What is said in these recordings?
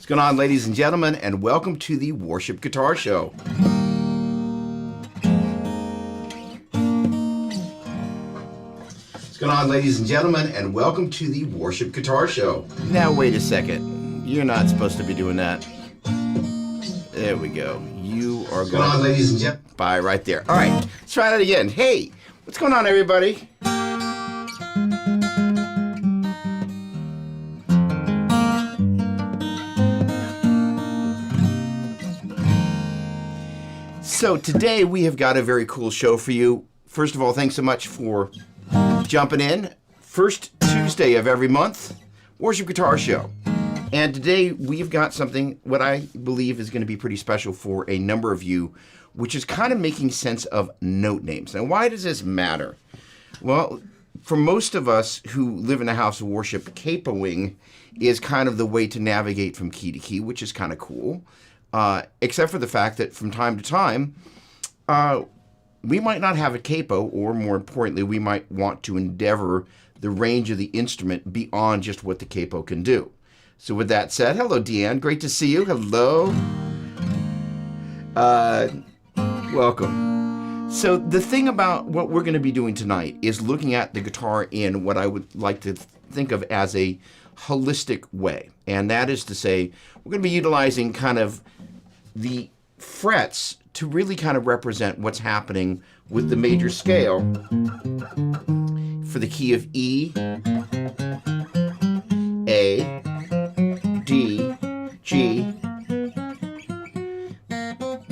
going on, ladies and gentlemen, and welcome to the Worship Guitar Show. What's going on, ladies and gentlemen, and welcome to the Worship Guitar Show. Now, wait a second. You're not supposed to be doing that. There we go. You are going on, ladies and gentlemen. Bye right there. All right, let's try that again. Hey, what's going on, everybody? So today we have got a very cool show for you. First of all, thanks so much for jumping in. First Tuesday of every month, Worship Guitar Show. And today we've got something what I believe is going to be pretty special for a number of you, which is kind of making sense of note names. Now, why does this matter? Well, for most of us who live in a house of worship, capoing is kind of the way to navigate from key to key, which is kind of cool. Except for the fact that from time to time, we might not have a capo, or more importantly, we might want to endeavor the range of the instrument beyond just what the capo can do. So with that said, hello, Deanne. Great to see you. Hello. Welcome. So the thing about what we're going to be doing tonight is looking at the guitar in what I would like to think of as a holistic way. And that is to say, we're going to be utilizing kind of the frets to really kind of represent what's happening with the major scale for the key of E, A, D, G,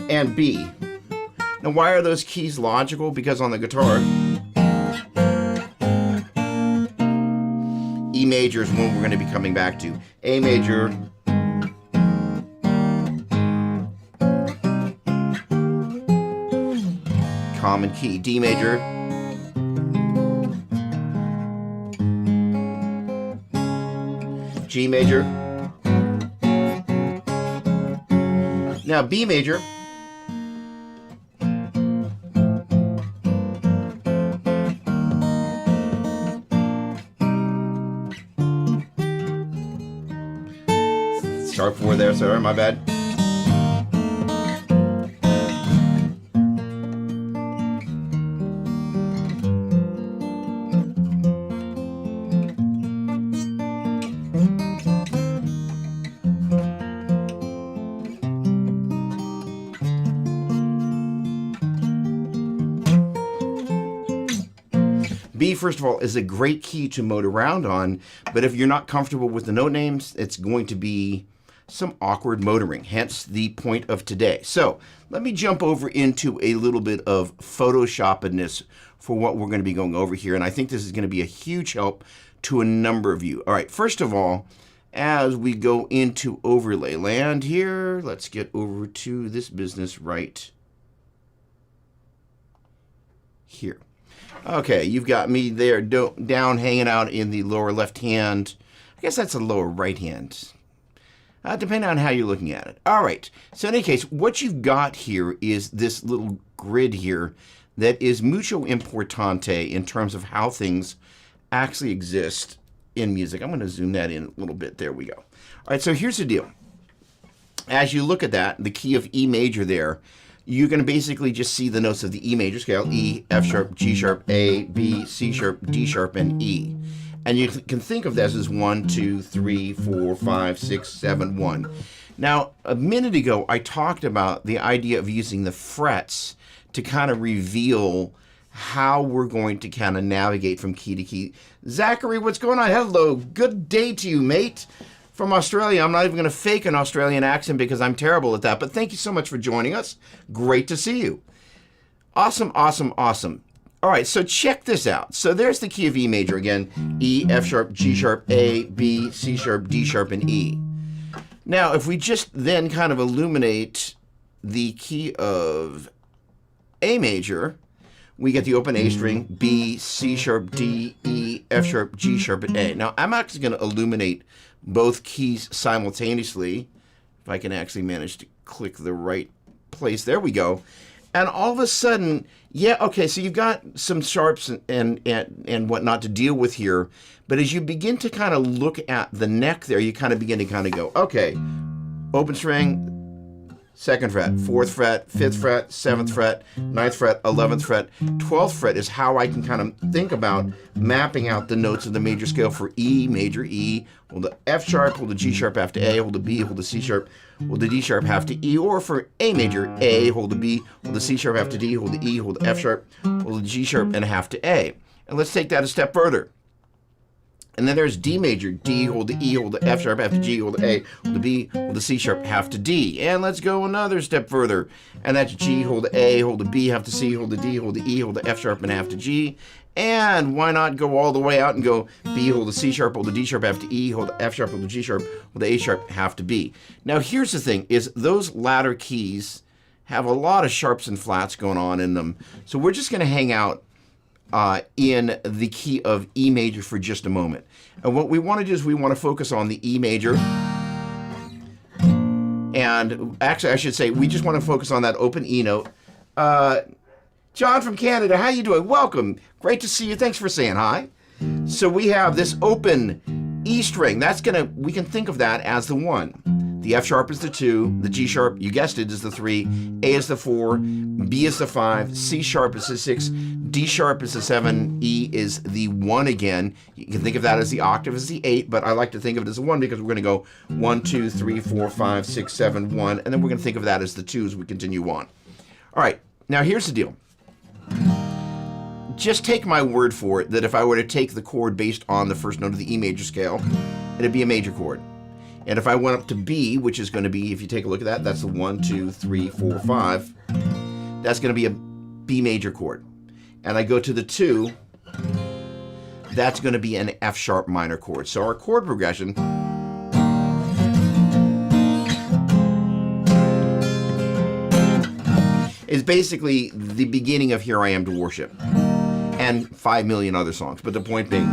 and B. Now, why are those keys logical? Because on the guitar, E major is one we're going to be coming back to. A major, common key. D major, G major. Now B major, sharp 4 there, sorry, my bad. B, first of all, is a great key to mote around on, but if you're not comfortable with the note names, it's going to be some awkward motoring, hence the point of today. So let me jump over into a little bit of Photoshoppedness for what we're going to be going over here, and I think this is going to be a huge help to a number of you. All right, first of all, as we go into overlay land here, let's get over to this business right here. Okay, you've got me there down hanging out in the lower left hand. I guess that's the lower right hand. Depending on how you're looking at it. All right, so in any case, what you've got here is this little grid here that is mucho importante in terms of how things actually exist in music. I'm going to zoom that in a little bit. There we go. All right, so here's the deal. As you look at that, the key of E major there, you're going to basically just see the notes of the E major scale: E, F sharp, G sharp, A, B, C sharp, D sharp, and E. And you can think of this as 1, 2, 3, 4, 5, 6, 7, 1. Now, a minute ago, I talked about the idea of using the frets to kind of reveal how we're going to kind of navigate from key to key. Zachary, what's going on? Hello, good day to you, mate. From Australia. I'm not even going to fake an Australian accent because I'm terrible at that, but thank you so much for joining us. Great to see you. Awesome, awesome, awesome. All right, so check this out. So there's the key of E major again. E, F sharp, G sharp, A, B, C sharp, D sharp, and E. Now, if we just then kind of illuminate the key of A major, we get the open A string, B, C sharp, D, E, F sharp, G sharp, and A. Now, I'm actually going to illuminate both keys simultaneously. If I can actually manage to click the right place. There we go. And all of a sudden, yeah, okay, so you've got some sharps and whatnot to deal with here. But as you begin to kind of look at the neck there, you kind of begin to kind of go, okay, open string, 2nd fret, 4th fret, 5th fret, 7th fret, 9th fret, 11th fret, 12th fret is how I can kind of think about mapping out the notes of the major scale for E, major E, hold the F sharp, hold the G sharp, half to A, hold the B, hold the C sharp, hold the D sharp, half to E, or for A major, A, hold the B, hold the C sharp, half to D, hold the E, hold the F sharp, hold the G sharp, and a half to A. And let's take that a step further. And then there's D major, D, hold the E, hold the F sharp, half to G, hold the A, hold the B, hold the C sharp, half to D. And let's go another step further. And that's G, hold the A, hold the B, half to C, hold the D, hold the E, hold the F sharp, and half to G. And why not go all the way out and go B, hold the C sharp, hold the D sharp, half to E, hold the F sharp, hold the G sharp, hold the A sharp, half to B. Now here's the thing, is those latter keys have a lot of sharps and flats going on in them. So we're just going to hang out in the key of E major for just a moment. And what we want to do is we want to focus on the E major. And actually, I should say, we just want to focus on that open E note. John from Canada, how you doing? Welcome. Great to see you. Thanks for saying hi. So we have this open E string. We can think of that as the 1. The F sharp is the 2, the G sharp, you guessed it, is the 3, A is the 4, B is the 5, C sharp is the 6, D sharp is the 7, E is the 1 again. You can think of that as the octave as the 8, but I like to think of it as a 1 because we're going to go 1, 2, 3, 4, 5, 6, 7, 1, and then we're going to think of that as the 2 as we continue on. All right, now here's the deal. Just take my word for it that if I were to take the chord based on the first note of the E major scale, it'd be a major chord. And if I went up to B, which is going to be, if you take a look at that, that's the 1, 2, 3, 4, 5. That's going to be a B major chord. And I go to the 2, that's going to be an F sharp minor chord. So our chord progression is basically the beginning of Here I Am to Worship and 5 million other songs. But the point being,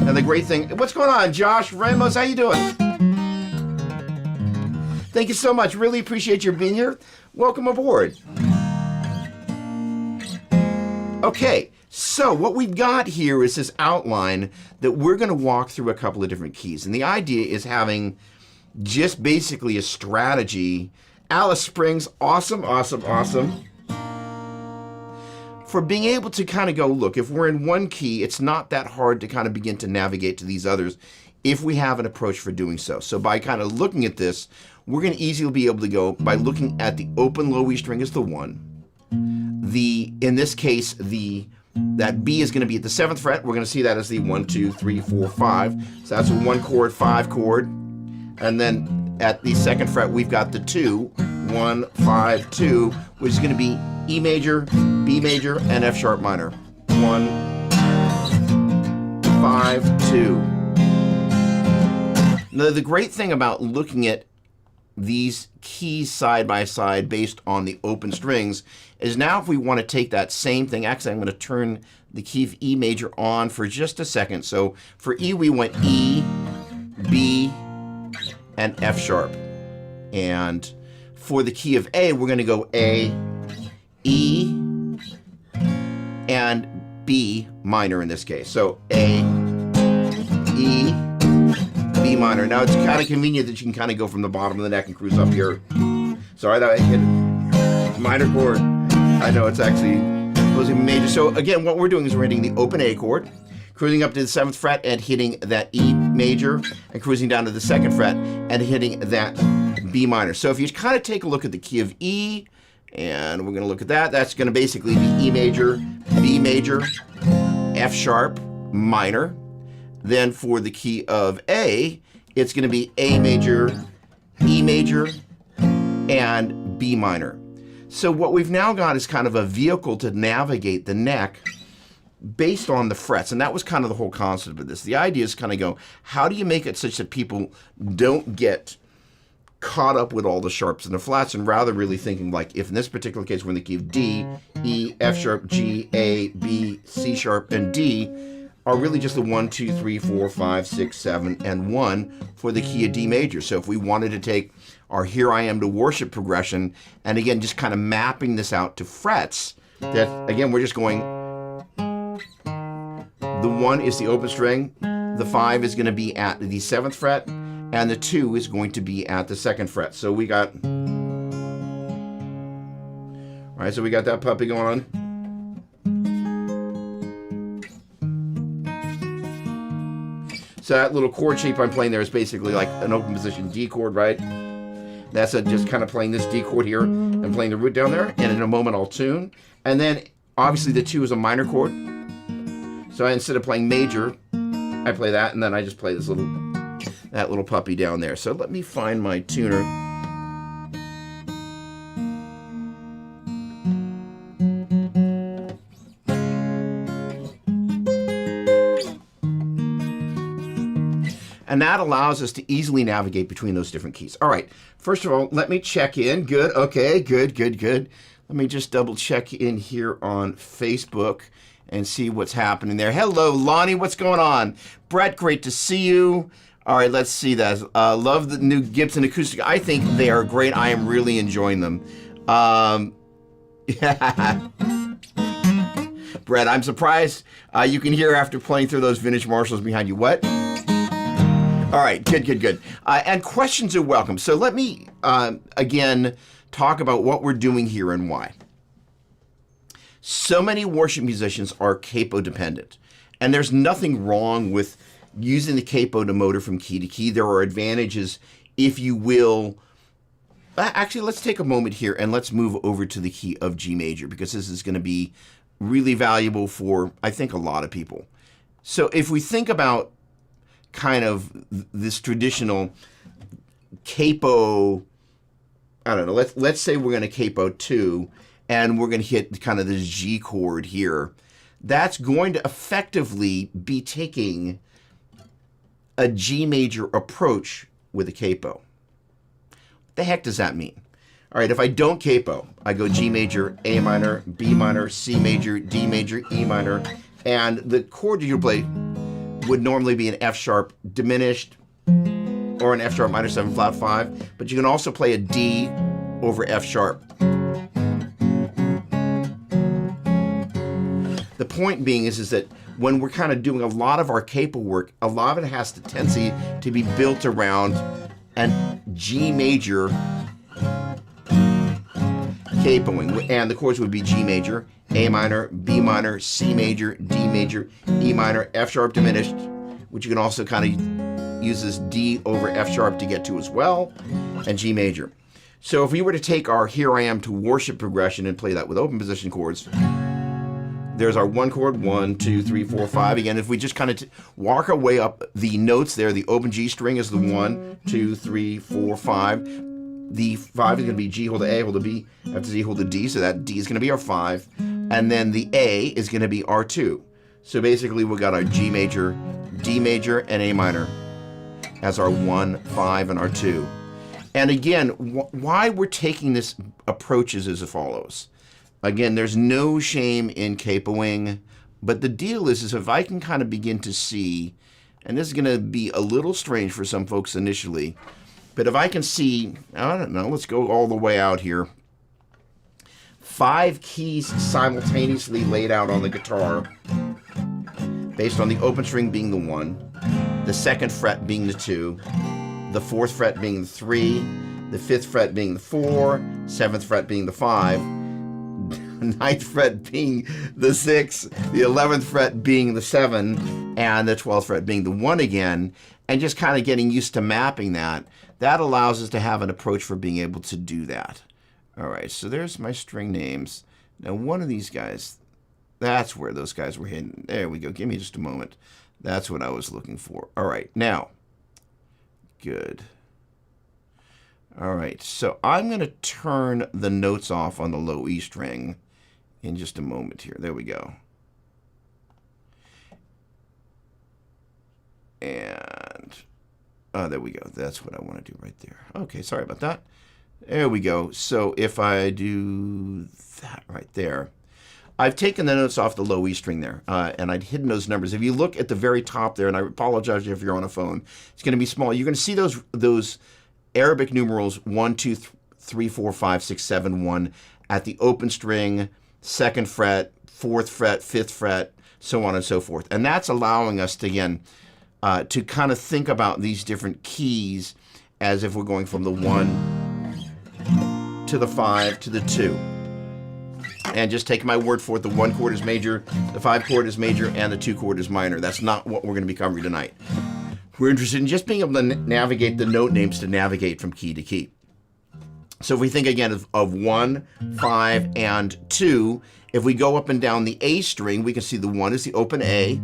and the great thing, what's going on, Josh Ramos? How you doing? Thank you so much. Really appreciate your being here. Welcome aboard. Okay, so what we've got here is this outline that we're going to walk through a couple of different keys. And the idea is having just basically a strategy. Alice Springs, awesome, awesome, awesome. For being able to kind of go, look, if we're in one key, it's not that hard to kind of begin to navigate to these others if we have an approach for doing so. So by kind of looking at this, we're going to easily be able to go by looking at the open low E string as the 1. In this case, that B is going to be at the 7th fret. We're going to see that as the 1, 2, 3, 4, 5. So that's a 1 chord, 5 chord. And then at the 2nd fret, we've got the 2, 1, 5, 2, which is going to be E major, B major, and F sharp minor. 1, 5, 2. Now, the great thing about looking at these keys side by side based on the open strings is now if we want to take that same thing, actually I'm going to turn the key of E major on for just a second. So for E, we went E, B, and F sharp. And for the key of A, we're going to go A, E, and B minor in this case. So A, E, B minor. Now it's kind of convenient that you can kind of go from the bottom of the neck and cruise up here. Sorry that I hit minor chord. I know it's actually supposed to be major. So again, what we're doing is we're hitting the open A chord, cruising up to the 7th fret and hitting that E major, and cruising down to the 2nd fret and hitting that B minor. So if you kind of take a look at the key of E, and we're going to look at that, that's going to basically be E major, B major, F sharp, minor. Then for the key of A, it's going to be A major, E major, and B minor. So what we've now got is kind of a vehicle to navigate the neck based on the frets. And that was kind of the whole concept of this. The idea is kind of go, how do you make it such that people don't get caught up with all the sharps and the flats, and rather really thinking like, if in this particular case we're in the key of D, E, F sharp, G, A, B, C sharp, and D, are really just the 1, 2, 3, 4, 5, 6, 7, and 1 for the key of D major. So if we wanted to take our Here I Am to Worship progression, and again, just kind of mapping this out to frets, that again, we're just going, the 1 is the open string, the 5 is going to be at the 7th fret, and the 2 is going to be at the 2nd fret. So we got, all right, so we got that puppy going on. So that little chord shape I'm playing there is basically like an open position D chord, right? That's just kind of playing this D chord here and playing the root down there. And in a moment I'll tune. And then obviously the 2 is a minor chord. So instead of playing major, I play that, and then I just play this that little puppy down there. So let me find my tuner. And that allows us to easily navigate between those different keys. All right, first of all, let me check in. Good, okay, good. Let me just double check in here on Facebook and see what's happening there. Hello, Lonnie, what's going on? Brett, great to see you. All right, let's see that. Love the new Gibson acoustic. I think they are great. I am really enjoying them. Yeah. Brett, I'm surprised you can hear after playing through those vintage Marshalls behind you. What? All right, good. And questions are welcome. So let me, again, talk about what we're doing here and why. So many worship musicians are capo dependent, and there's nothing wrong with using the capo to motor from key to key. There are advantages, if you will. Actually, let's take a moment here and let's move over to the key of G major, because this is going to be really valuable for, I think, a lot of people. So if we think about kind of this traditional capo, I don't know, let's say we're going to capo 2 and we're going to hit kind of this G chord here. That's going to effectively be taking a G major approach with a capo. What the heck does that mean? All right, if I don't capo, I go G major, A minor, B minor, C major, D major, E minor, and the chord you play would normally be an F sharp diminished or an F sharp minor 7 flat 5, but you can also play a D over F sharp. The point being is that when we're kind of doing a lot of our capo work, a lot of it has the tendency to be built around an G major capoing, and the chords would be G major, A minor, B minor, C major, D major, E minor, F sharp diminished, which you can also kind of use this D over F sharp to get to as well, and G major. So if we were to take our Here I Am to Worship progression and play that with open position chords, there's our 1 chord, 1, 2, 3, 4, 5. Again, if we just kind of walk our way up the notes there, the open G string is the 1, 2, 3, 4, 5. The 5 is going to be G hold to A hold to B after Z hold to D, so that D is going to be our 5. And then the A is going to be our 2. So basically we got our G major, D major, and A minor as our 1, 5, and our 2. And again, why we're taking this approach is as follows. Again, there's no shame in capoing, but the deal is if I can kind of begin to see, and this is going to be a little strange for some folks initially, but if I can see, I don't know, let's go all the way out here, 5 keys simultaneously laid out on the guitar, based on the open string being the 1, the 2nd fret being the 2, the 4th fret being the 3, the 5th fret being the 4, 7th fret being the 5, 9th fret being the 6, the 11th fret being the 7, and the 12th fret being the 1 again, and just kind of getting used to mapping that. That allows us to have an approach for being able to do that. All right, so there's my string names. Now one of these guys, that's where those guys were hidden. There we go. Give me just a moment. That's what I was looking for. All right, now, good. All right, so I'm going to turn the notes off on the low E string in just a moment here. There we go. And, oh, there we go. That's what I want to do right there. Okay, sorry about that. There we go. So if I do that right there, I've taken the notes off the low E string there, and I'd hidden those numbers. If you look at the very top there, and I apologize if you're on a phone, it's going to be small. You're going to see those Arabic numerals 1, 2, 3, 4, 5, 6, 7, 1 at the open string, 2nd fret, 4th fret, 5th fret, so on and so forth. And that's allowing us to, again, to kind of think about these different keys as if we're going from the 1 to the 5 to the 2. And just take my word for it, the 1 chord is major, the 5 chord is major, and the 2 chord is minor. That's not what we're going to be covering tonight. We're interested in just being able to navigate the note names to navigate from key to key. So if we think again of 1, 5, and 2, if we go up and down the A string, we can see the 1 is the open A.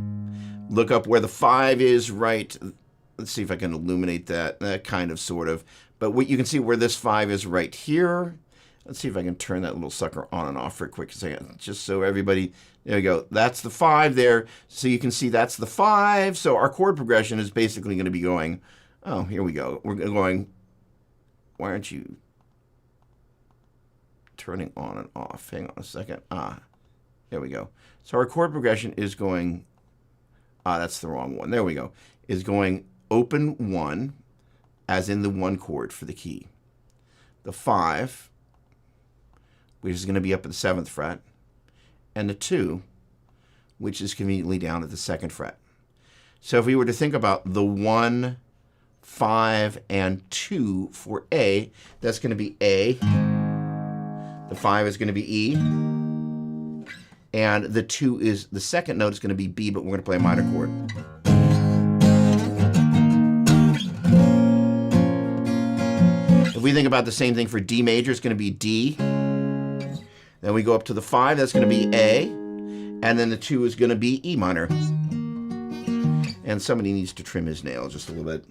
Look up where the 5 is right. Let's see if I can illuminate that, kind of, sort of. But what you can see where this 5 is right here. Let's see if I can turn that little sucker on and off for a quick second, just so everybody, there we go. That's the 5 there. So you can see that's the 5. So our chord progression is basically going to be going, oh, here we go. We're going, why aren't you turning on and off? Hang on a second. There we go. So our chord progression is going, that's the wrong one. There we go. Is going open 1, as in the 1 chord for the key. The 5, which is going to be up at the 7th fret, and the 2, which is conveniently down at the 2nd fret. So if we were to think about the 1, 5, and 2 for A, that's going to be A, the 5 is going to be E, and the 2 is, the second note is going to be B, but we're going to play a minor chord. If we think about the same thing for D major, it's going to be D. Then we go up to the 5, that's going to be A. And then the 2 is going to be E minor. And somebody needs to trim his nail just a little bit.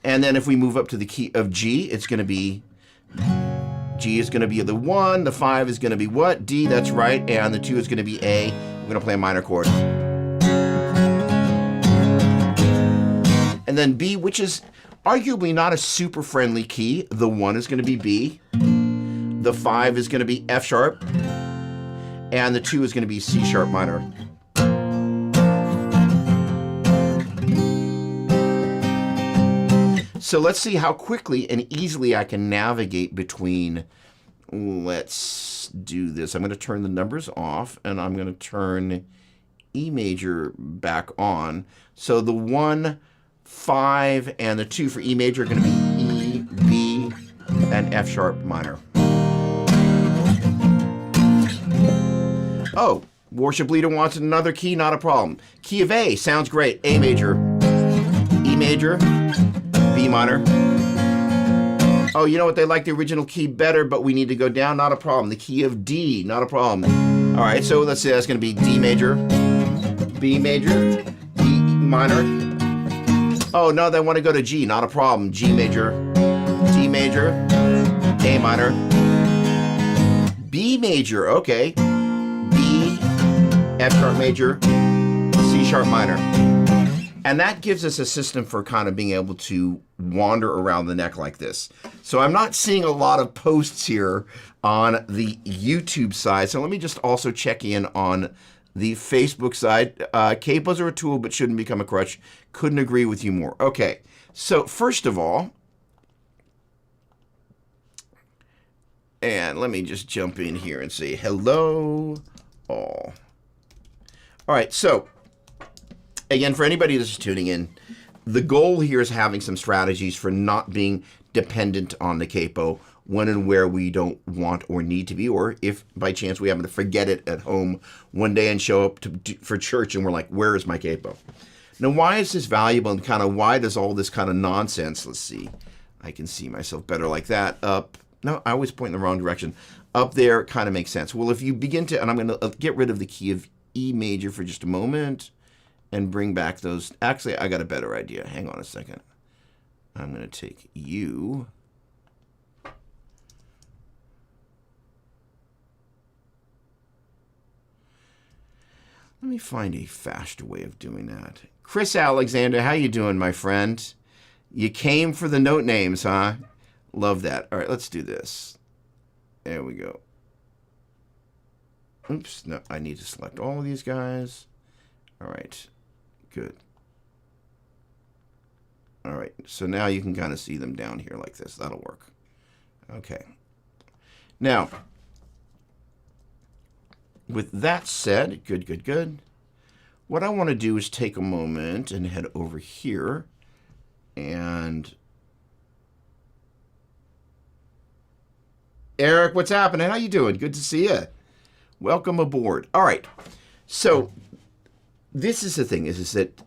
And then if we move up to the key of G, it's going to be, G is going to be the 1, the 5 is going to be what? D, that's right. And the 2 is going to be A. We're going to play a minor chord. And then B, which is arguably not a super friendly key. The 1 is going to be B. The 5 is going to be F sharp. And the 2 is going to be C sharp minor. So let's see how quickly and easily I can navigate between, let's do this. I'm going to turn the numbers off, and I'm going to turn E major back on. So the 1, 5, and the 2 for E major are going to be E, B, and F sharp minor. Oh, Worship Leader wants another key, not a problem. Key of A, sounds great. A major, E major, B minor. Oh, you know what? They like the original key better, but we need to go down. Not a problem. The key of D, not a problem. All right, so let's say that's going to be D major, B major, E minor. Oh, no, they want to go to G. Not a problem. G major, D major, A minor, B major. Okay. B, F sharp major, C sharp minor. And that gives us a system for kind of being able to wander around the neck like this. So I'm not seeing a lot of posts here on the YouTube side. So let me just also check in on the Facebook side. Capos are a tool, but shouldn't become a crutch. Couldn't agree with you more. Okay, so first of all, and let me just jump in here and say hello all. All right, so again, for anybody that's just tuning in, the goal here is having some strategies for not being dependent on the capo when and where we don't want or need to be, or if by chance we happen to forget it at home one day and show up for church and we're like, where is my capo? Now, why is this valuable, and kind of why does all this kind of nonsense, let's see, I can see myself better like that, up, no, I always point in the wrong direction, up there kind of makes sense. Well, if you begin to, and I'm going to get rid of the key of E major for just a moment, and bring back those. Actually, I got a better idea. Hang on a second. I'm going to take U. Let me find a faster way of doing that. Chris Alexander, how you doing, my friend? You came for the note names, huh? Love that. All right, let's do this. There we go. Oops, no, I need to select all of these guys. All right. Good. All right, so now you can kind of see them down here like this. That'll work. Okay. Now, with that said, good. What I want to do is take a moment and head over here and... Eric, what's happening? How you doing? Good to see you. Welcome aboard. All right. So this is the thing, is that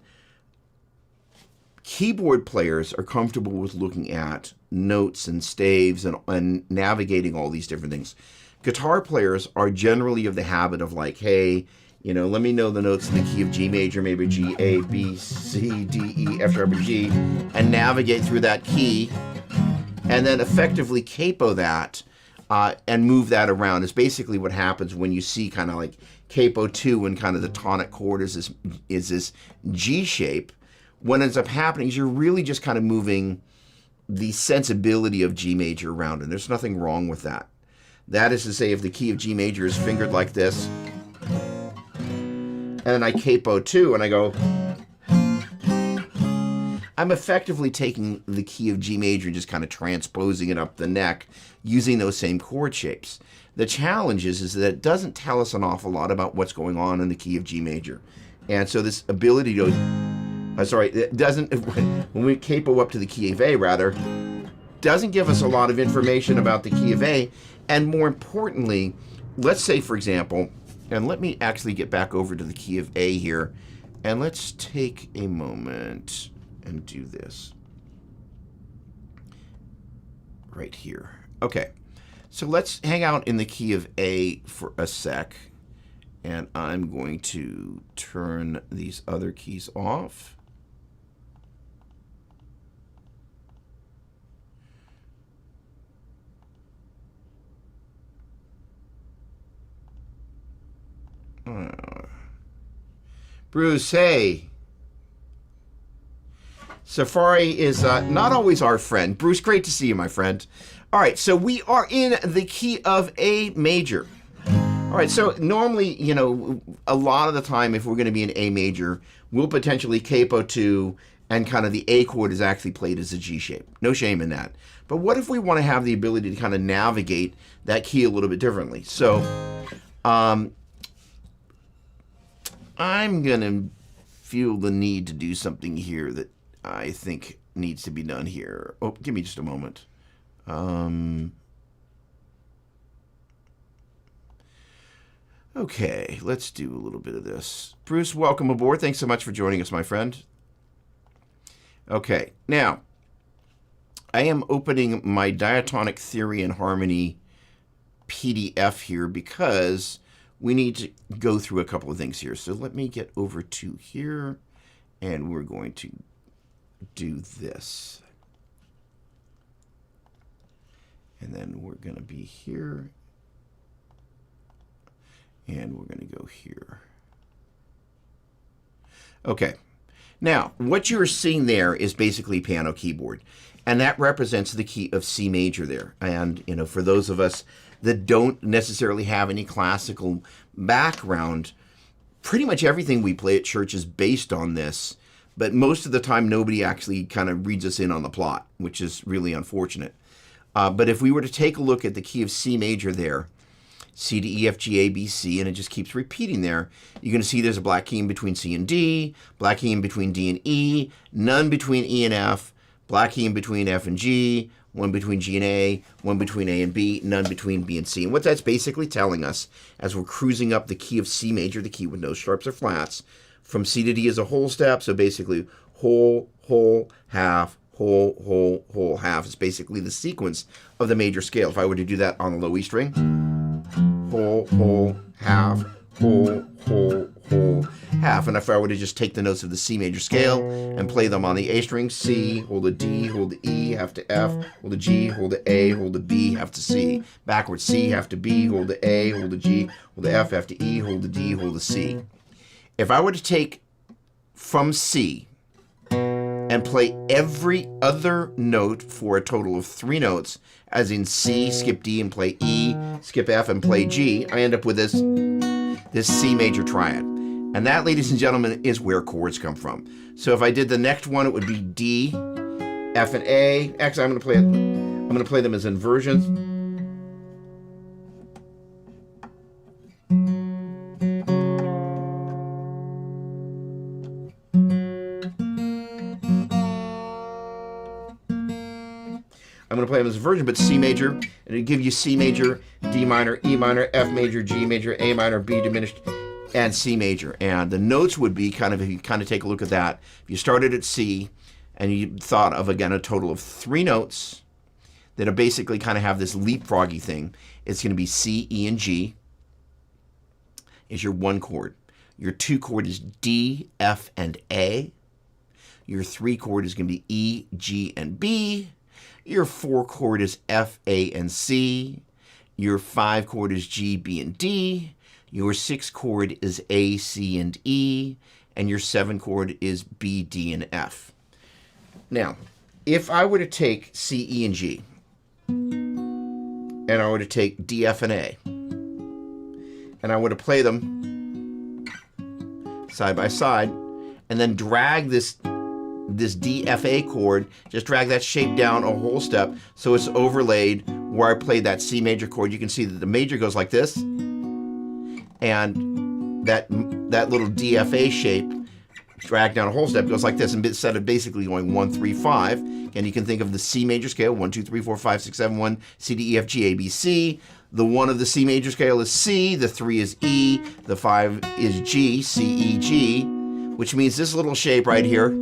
keyboard players are comfortable with looking at notes and staves and navigating all these different things. Guitar players are generally of the habit of like, hey, you know, let me know the notes in the key of G major, maybe G, A, B, C, D, E, F sharp, and G, and navigate through that key, and then effectively capo that and move that around. Is basically what happens when you see kind of like capo 2 and kind of the tonic chord is this G shape. What ends up happening is you're really just kind of moving the sensibility of G major around, and there's nothing wrong with that. That is to say, if the key of G major is fingered like this, and then I capo 2 and I go, I'm effectively taking the key of G major and just kind of transposing it up the neck using those same chord shapes. The challenge is that it doesn't tell us an awful lot about what's going on in the key of G major. And so this ability to, it doesn't, when we capo up to the key of A rather, doesn't give us a lot of information about the key of A. And more importantly, let's say, for example, and let me actually get back over to the key of A here, and let's take a moment and do this right here. Okay, so let's hang out in the key of A for a sec, and I'm going to turn these other keys off. Bruce, hey. Safari is not always our friend. Bruce, great to see you, my friend. All right, so we are in the key of A major. All right, so normally, you know, a lot of the time, if we're going to be in A major, we'll potentially capo 2, and kind of the A chord is actually played as a G shape. No shame in that. But what if we want to have the ability to kind of navigate that key a little bit differently? So, I'm going to feel the need to do something here that I think needs to be done here. Oh, give me just a moment. Okay, let's do a little bit of this. Bruce, welcome aboard. Thanks so much for joining us, my friend. Okay, now, I am opening my diatonic theory and harmony PDF here because we need to go through a couple of things here. So let me get over to here, and we're going to do this. And then we're going to be here, and we're going to go here. Okay. Now, what you're seeing there is basically piano keyboard, and that represents the key of C major there. And, you know, for those of us that don't necessarily have any classical background, pretty much everything we play at church is based on this, but most of the time nobody actually kind of reads us in on the plot, which is really unfortunate. But if we were to take a look at the key of C major there, C to E, F, G, A, B, C, and it just keeps repeating there, you're going to see there's a black key in between C and D, black key in between D and E, none between E and F, black key in between F and G, one between G and A, one between A and B, none between B and C. And what that's basically telling us, as we're cruising up the key of C major, the key with no sharps or flats, from C to D is a whole step, so basically whole, whole, half, whole, whole, whole, half is basically the sequence of the major scale. If I were to do that on the low E string, whole, whole, half, whole, whole, whole, half. And if I were to just take the notes of the C major scale and play them on the A string, C, hold the D, hold the E, half to F, hold the G, hold the A, hold the B, half to C. Backwards, C, half to B, hold the A, hold the G, hold the F, half to E, hold the D, hold the C. If I were to take from C and play every other note for a total of 3 notes, as in C, skip D, and play E, skip F, and play G, I end up with this C major triad. And that, ladies and gentlemen, is where chords come from. So if I did the next one, it would be D, F, and A. Actually, I'm going to play them as inversions. to play them as a version, but C major, and it'll give you C major, D minor, E minor, F major, G major, A minor, B diminished, and C major. And the notes would be kind of, if you kind of take a look at that, if you started at C and you thought of, again, a total of 3 notes that are basically kind of have this leapfroggy thing, it's going to be C, E, and G is your 1 chord. Your 2 chord is D, F, and A. Your 3 chord is going to be E, G, and B. Your 4 chord is F, A, and C. Your 5 chord is G, B, and D. Your 6 chord is A, C, and E. And your 7 chord is B, D, and F. Now, if I were to take C, E, and G, and I were to take D, F, and A, and I were to play them side by side, and then drag this D, F, A chord, just drag that shape down a whole step so it's overlaid where I played that C major chord. You can see that the major goes like this, and that little D, F, A shape drag down a whole step goes like this, and instead of basically going 1, 3, 5, and you can think of the C major scale, 1, 2, 3, 4, 5, 6, 7, 1, C, D, E, F, G, A, B, C. The 1 of the C major scale is C, the 3 is E, the 5 is G, C, E, G, which means this little shape right here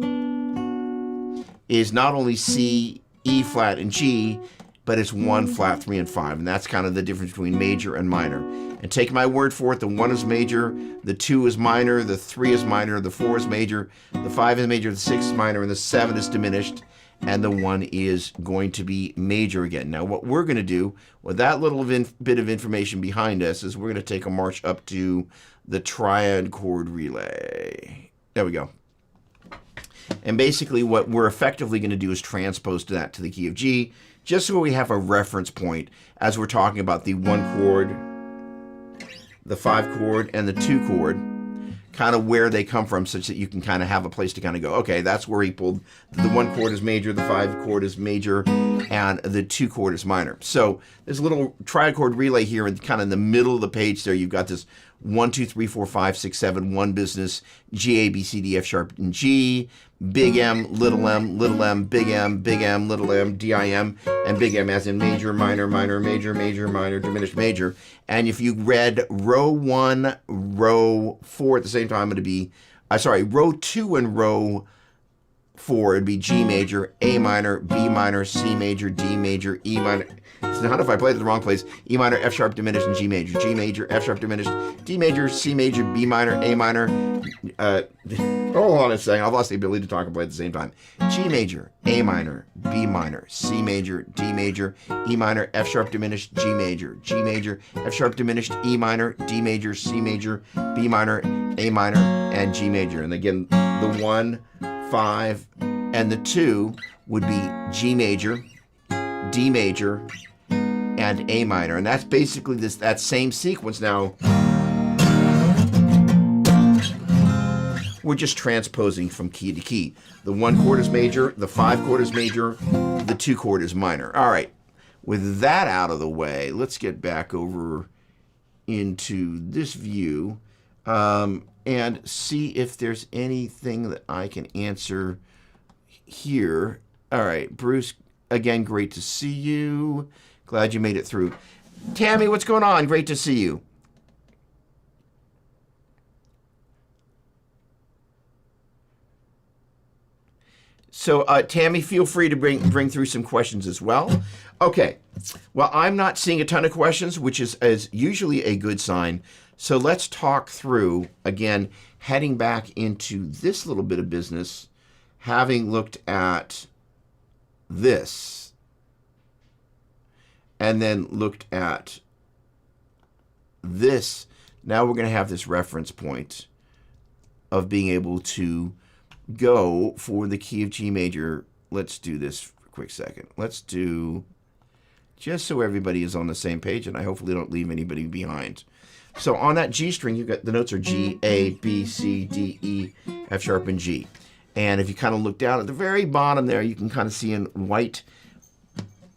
is not only C, E flat, and G, but it's 1 flat, 3, and 5, and that's kind of the difference between major and minor. And take my word for it, the 1 is major, the 2 is minor, the 3 is minor, the 4 is major, the 5 is major, the 6 is minor, and the 7 is diminished, and the 1 is going to be major again. Now, what we're going to do with that little bit of information behind us is we're going to take a march up to the triad chord relay. There we go. And basically what we're effectively going to do is transpose that to the key of G, just so we have a reference point as we're talking about the 1 chord, the 5 chord, and the 2 chord, kind of where they come from, such that you can kind of have a place to kind of go, okay, that's where he pulled. The 1 chord is major, the 5 chord is major, and the 2 chord is minor. So there's a little triad chord relay here, and kind of in the middle of the page there, you've got this 1, 2, 3, 4, 5, 6, 7, 1 business, G, A, B, C, D, F sharp, and G, big M, little m, big M, little m, D, I, M, and big M as in major, minor, minor, major, major, minor, diminished, major. And if you read row 1, row 4 at the same time, it'd be, row 2 and row 4, it'd be G major, A minor, B minor, C major, D major, E minor. So now if I played it the wrong place, E minor, F sharp diminished, and G major, F sharp diminished, D major, C major, B minor, A minor. Hold on a second, I've lost the ability to talk and play at the same time. G major, A minor, B minor, C major, D major, E minor, F sharp diminished, G major, F sharp diminished, E minor, D major, C major, B minor, A minor, and G major. And again, the 1, 5, and the 2 would be G major, D major, and A minor. And that's basically that same sequence. Now, we're just transposing from key to key. The 1 chord is major, the 5 chord is major, the 2 chord is minor. All right, with that out of the way, let's get back over into this view and see if there's anything that I can answer here. All right, Bruce, again, great to see you. Glad you made it through. Tammy, what's going on? Great to see you. So, Tammy, feel free to bring through some questions as well. Okay, well, I'm not seeing a ton of questions, which is usually a good sign. So let's talk through, again, heading back into this little bit of business, having looked at this, and then looked at this. Now we're going to have this reference point of being able to go for the key of G major. Let's do this for a quick second. Let's do, just so everybody is on the same page, and I hopefully don't leave anybody behind. So on that G string, you've got the notes are G, A, B, C, D, E, F sharp, and G. And if you kind of look down at the very bottom there, you can kind of see in white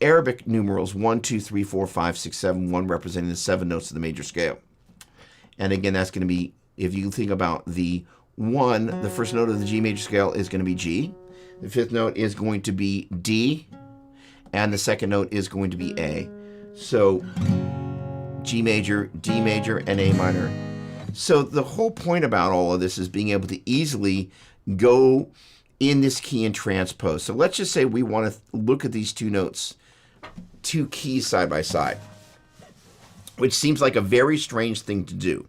Arabic numerals 1, 2, 3, 4, 5, 6, 7, 1 representing the 7 notes of the major scale. And again, that's going to be, if you think about the 1, the first note of the G major scale is going to be G. The 5th note is going to be D. and the second note is going to be A. So G major, D major, and A minor. So the whole point about all of this is being able to easily go in this key and transpose. So let's just say we want to look at these two notes, two keys side by side, which seems like a very strange thing to do.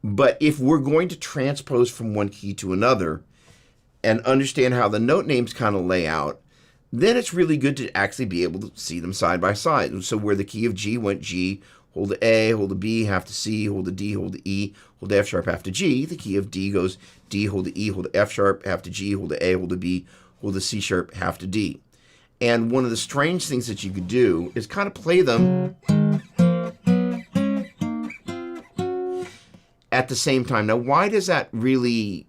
But if we're going to transpose from one key to another and understand how the note names kind of lay out, then it's really good to actually be able to see them side by side. So where the key of G went G, hold the A, hold the B, half to C, hold the D, hold the E, hold the F sharp, half to G. The key of D goes D, hold the E, hold the F sharp, half to G, hold the A, hold the B, hold the C sharp, half to D. And one of the strange things that you could do is kind of play them at the same time. Now, why does that really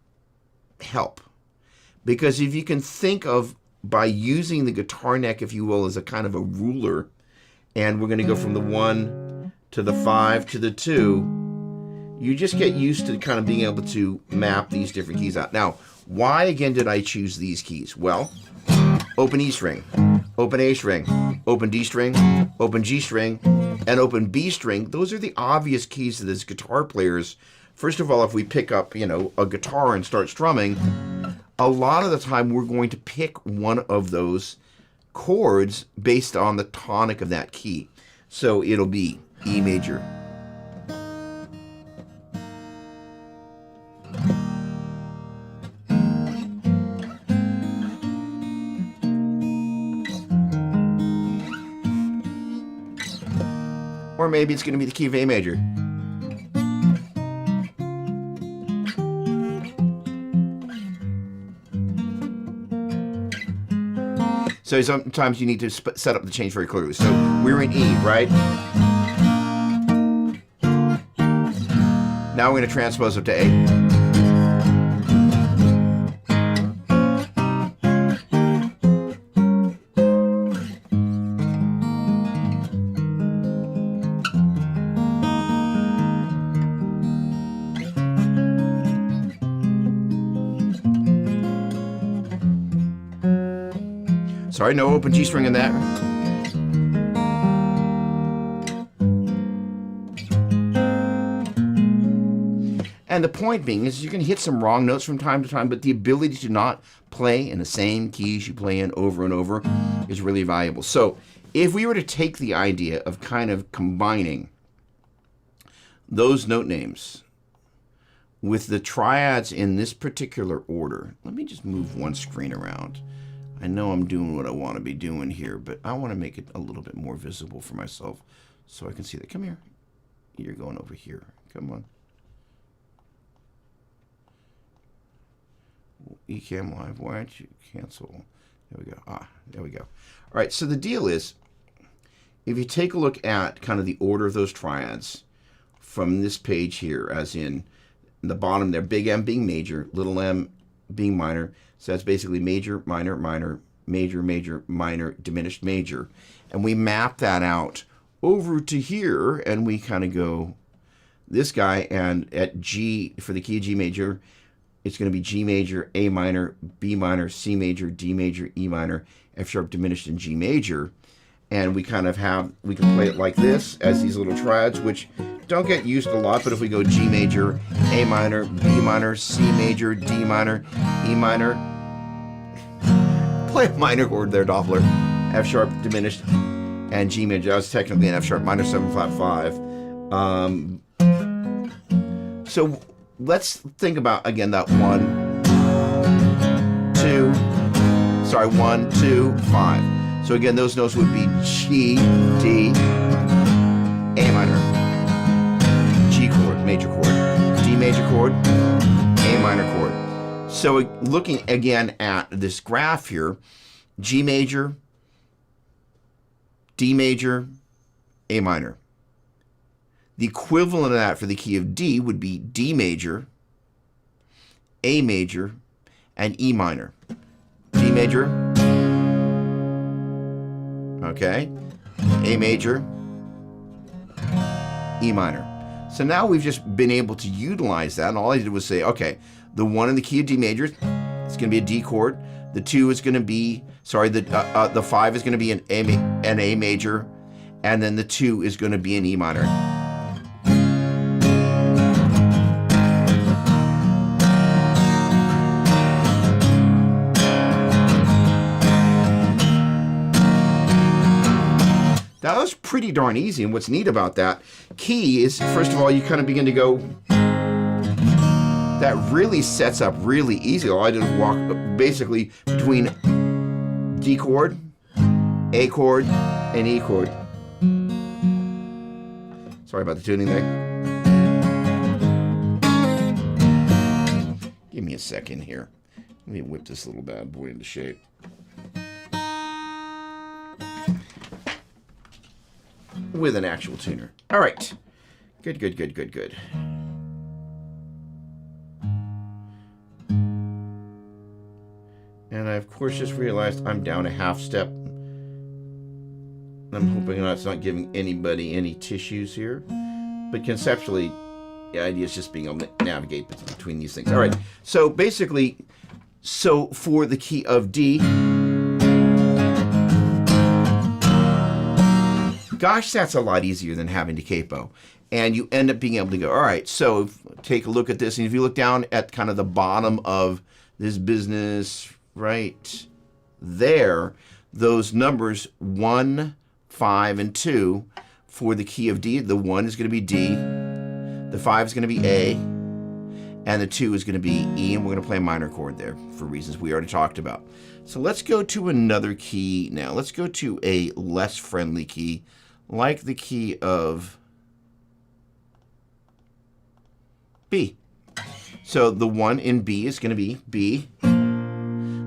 help? Because if you can think of, by using the guitar neck, if you will, as a kind of a ruler, and we're going to go from the 1 to the 5 to the 2, you just get used to kind of being able to map these different keys out. Now, why again did I choose these keys? Well, open E string, open A string, open D string, open G string, and open B string. Those are the obvious keys that as guitar players, first of all, if we pick up, a guitar and start strumming, a lot of the time we're going to pick one of those chords based on the tonic of that key. So it'll be E major, or maybe it's going to be the key of A major. So sometimes you need to set up the change very clearly. So we're in E, right? Now we're going to transpose up to A. Sorry, no open G string in that. And the point being is you can hit some wrong notes from time to time, but the ability to not play in the same keys you play in over and over is really valuable. So if we were to take the idea of kind of combining those note names with the triads in this particular order, let me just move one screen around. I know I'm doing what I want to be doing here, but I want to make it a little bit more visible for myself so I can see that. Come here. You're going over here. Come on. Ecamm Live, why don't you cancel? There we go. There we go. All right, so the deal is, if you take a look at kind of the order of those triads from this page here, as in the bottom there, big M being major, little m being minor, so that's basically major, minor, minor, major, major, minor, diminished major. And we map that out over to here, and we kind of go this guy, and at G, for the key of G major, it's going to be G major, A minor, B minor, C major, D major, E minor, F sharp diminished, and G major. And we kind of have, we can play it like this as these little triads, which don't get used a lot, but if we go G major, A minor, B minor, C major, D minor, E minor, play a minor chord there, Doppler, F sharp diminished, and G major. That was technically an F sharp minor 7 flat 5. So let's think about, again, that 1, 2, 5. So again, those notes would be G, D, A minor, G chord, major chord, D major chord, A minor chord. So looking again at this graph here, G major, D major, A minor. The equivalent of that for the key of D would be D major, A major, and E minor. D major, okay, A major, E minor. So now we've just been able to utilize that, and all I did was say, okay, the 1 in the key of D major, it's going to be a D chord. The 2 is going to be Sorry, the 5 is going to be an A major, and then the 2 is going to be an E minor. That was pretty darn easy, and what's neat about that key is, first of all, you kind of begin to go, that really sets up really easy. All I did was walk basically between D chord, A chord, and E chord. Sorry about the tuning there. Give me a second here. Let me whip this little bad boy into shape. With an actual tuner. All right. Good, good, good, good, good. And I, of course, just realized I'm down a half step. I'm hoping that's not giving anybody any tissues here. But conceptually, the idea is just being able to navigate between these things. All right. So basically, so for the key of D, gosh, that's a lot easier than having to capo. And you end up being able to go, all right, so take a look at this. And if you look down at kind of the bottom of this business right there, those numbers 1, 5, and 2 for the key of D. The 1 is going to be D, the 5 is going to be A, and the 2 is going to be E, and we're going to play a minor chord there for reasons we already talked about. So let's go to another key now. Let's go to a less friendly key, like the key of B. So the 1 in B is going to be B.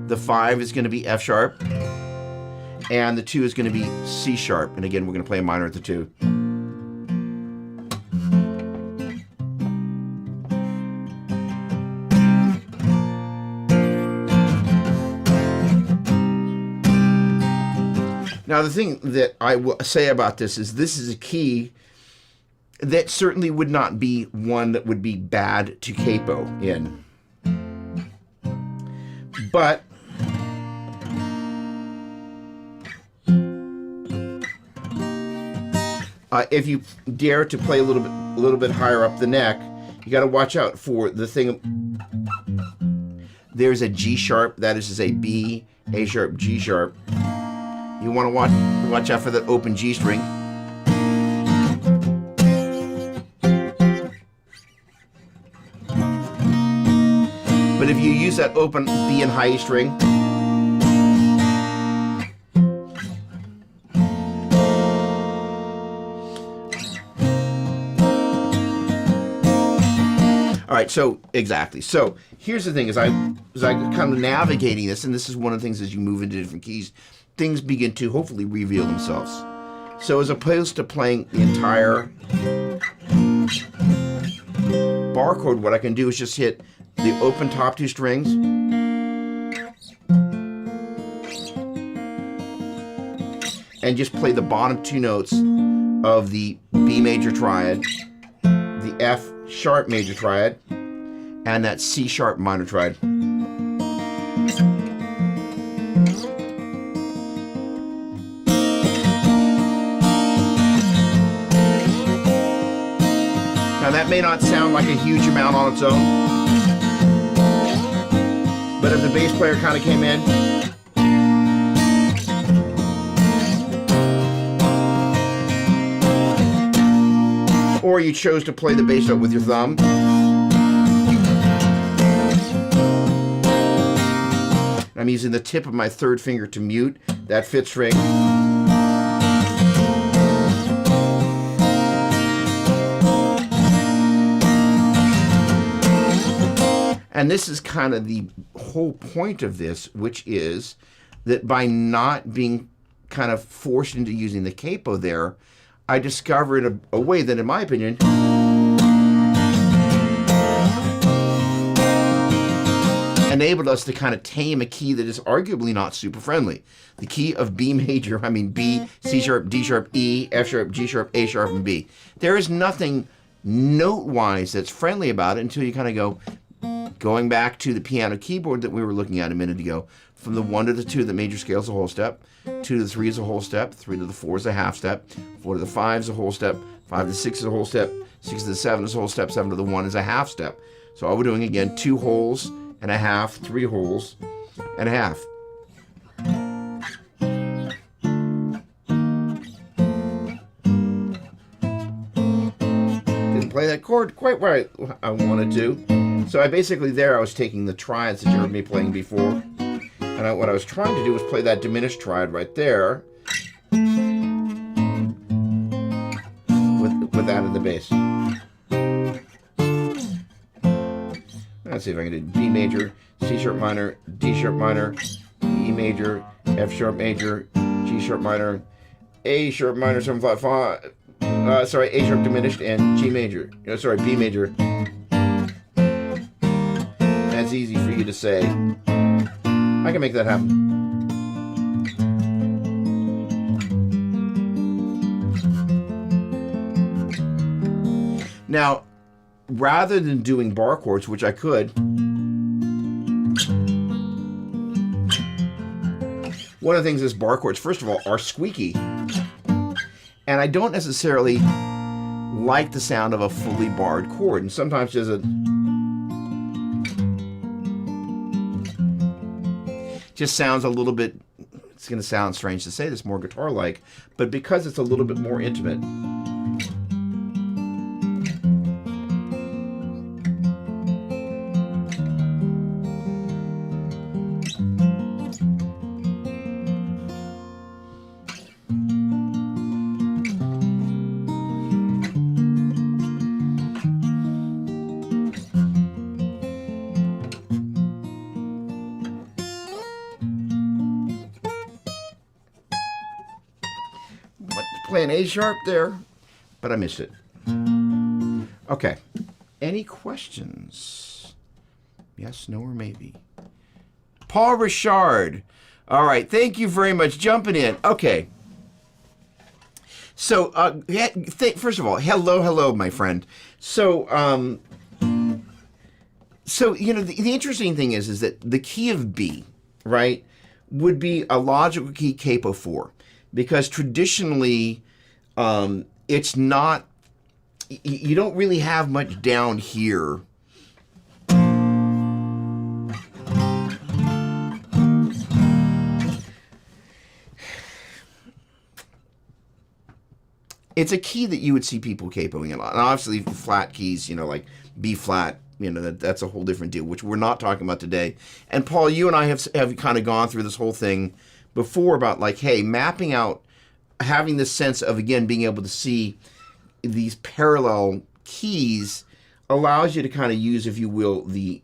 The 5 is going to be F sharp. And the 2 is going to be C sharp. And again, we're going to play a minor at the 2. Now, the thing that I will say about this is a key that certainly would not be one that would be bad to capo in. But if you dare to play a little bit higher up the neck, you got to watch out for the thing. There's a G sharp, that is a B, A sharp, G sharp. You want to watch out for that open G string. But if you use that open B and high E string, all right, so exactly. So here's the thing: as I kind of navigating this, and this is one of the things as you move into different keys, things begin to hopefully reveal themselves. So as opposed to playing the entire bar chord, what I can do is just hit the open top 2 strings, and just play the bottom 2 notes of the B major triad, the F sharp major triad, and that C sharp minor triad. Now that may not sound like a huge amount on its own, but if the bass player kind of came in, or you chose to play the bass note with your thumb, I'm using the tip of my 3rd finger to mute that 5th string. And this is kind of the whole point of this, which is that by not being kind of forced into using the capo there, I discovered a way that, in my opinion, enabled us to kind of tame a key that is arguably not super friendly. The key of B major, I mean B, C sharp, D sharp, E, F sharp, G sharp, A sharp, and B. There is nothing note-wise that's friendly about it until you kind of go, going back to the piano keyboard that we were looking at a minute ago, From the 1 to the 2, the major scale is a whole step. 2 to the 3 is a whole step. 3 to the 4 is a half step. 4 to the 5 is a whole step. 5 to the 6 is a whole step. 6 to the 7 is a whole step. 7 to the 1 is a half step. So all we're doing again, 2 wholes and a half, 3 wholes and a half. Didn't play that chord quite where I wanted to. So I was taking the triads that you heard me playing before. And what I was trying to do was play that diminished triad right there with that in the bass. Let's see if I can do B major, C sharp minor, D sharp minor, E major, F sharp major, G sharp minor, A sharp minor, 7 flat 5. A sharp diminished, and G major. B major. That's easy for you to say. I can make that happen. Now, rather than doing bar chords, which I could, one of the things is bar chords, first of all, are squeaky. And I don't necessarily like the sound of a fully barred chord. And sometimes there's just sounds a little bit, it's going to sound strange to say this, more guitar-like, but because it's a little bit more intimate. Playing A sharp there, but I missed it. Okay. Any questions? Yes, no, or maybe? Paul Richard. All right. Thank you very much. Jumping in. Okay. So, first of all, hello, my friend. So, the interesting thing is that the key of B, right, would be a logical key capo 4. Because traditionally, it's not, you don't really have much down here. It's a key that you would see people capoing a lot. And obviously, flat keys, like B flat, that's a whole different deal, which we're not talking about today. And Paul, you and I have kind of gone through this whole thing before about hey, mapping out, having this sense of, again, being able to see these parallel keys allows you to kind of use, if you will, the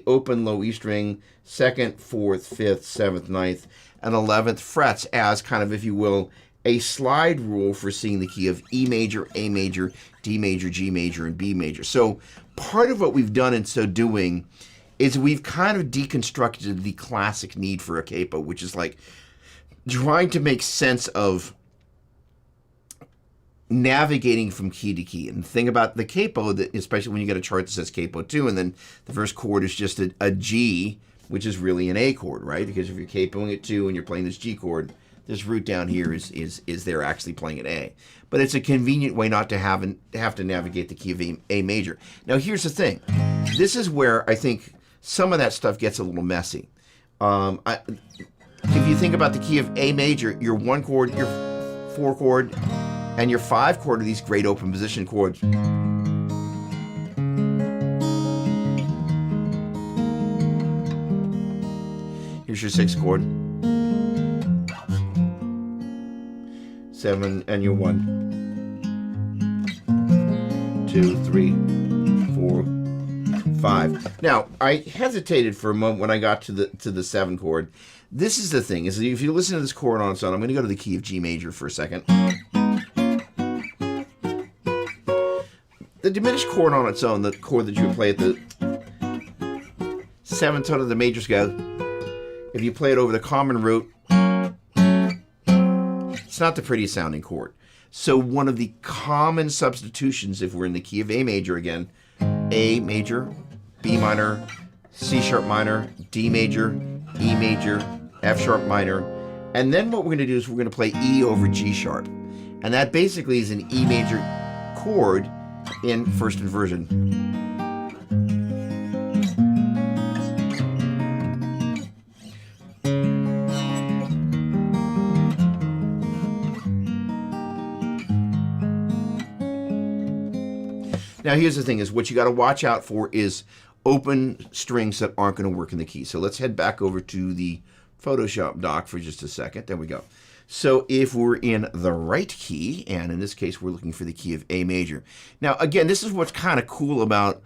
open low E string, 2nd, 4th, 5th, 7th, 9th, and 11th frets as kind of, if you will, a slide rule for seeing the key of E major, A major, D major, G major, and B major. So part of what we've done in so doing is we've kind of deconstructed the classic need for a capo, which is trying to make sense of navigating from key to key. And the thing about the capo, that especially when you get a chart that says capo 2, and then the first chord is just a G, which is really an A chord, right? Because if you're capoing at 2 and you're playing this G chord, this root down here is they're actually playing an A. But it's a convenient way not to have to navigate the key of A major. Now here's the thing. This is where I think some of that stuff gets a little messy. If you think about the key of A major, your 1 chord, your 4 chord, and your 5 chord are these great open position chords. Here's your 6 chord. 7 and your 1. 2, 3, 4, 5. Now, I hesitated for a moment when I got to the 7 chord. This is the thing, is if you listen to this chord on its own, I'm going to go to the key of G major for a second. The diminished chord on its own, the chord that you would play at the 7th tone of the major scale, if you play it over the common root, it's not the prettiest sounding chord. So one of the common substitutions, if we're in the key of A major again, A major, B minor, C sharp minor, D major, E major, F sharp minor, and then what we're going to do is we're going to play E over G sharp. And that basically is an E major chord in first inversion. Now here's the thing, is what you got to watch out for is open strings that aren't going to work in the key. So let's head back over to the Photoshop dock for just a second. There we go. So if we're in the right key, and in this case we're looking for the key of A major. Now again, this is what's kind of cool about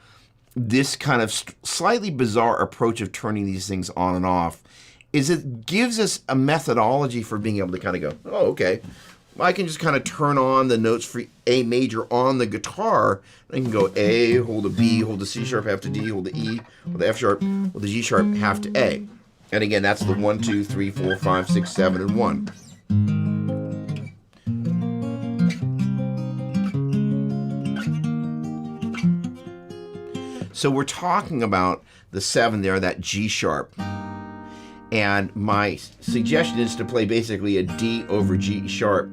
this kind of slightly bizarre approach of turning these things on and off, is it gives us a methodology for being able to kind of go, oh, okay, I can just kind of turn on the notes for A major on the guitar. I can go A, hold a B, hold a C sharp, half to D, hold the E, hold the F sharp, hold the G sharp, half to A. And again, that's the 1, 2, 3, 4, 5, 6, 7, and 1. So we're talking about the 7 there, that G sharp. And my suggestion is to play basically a D over G sharp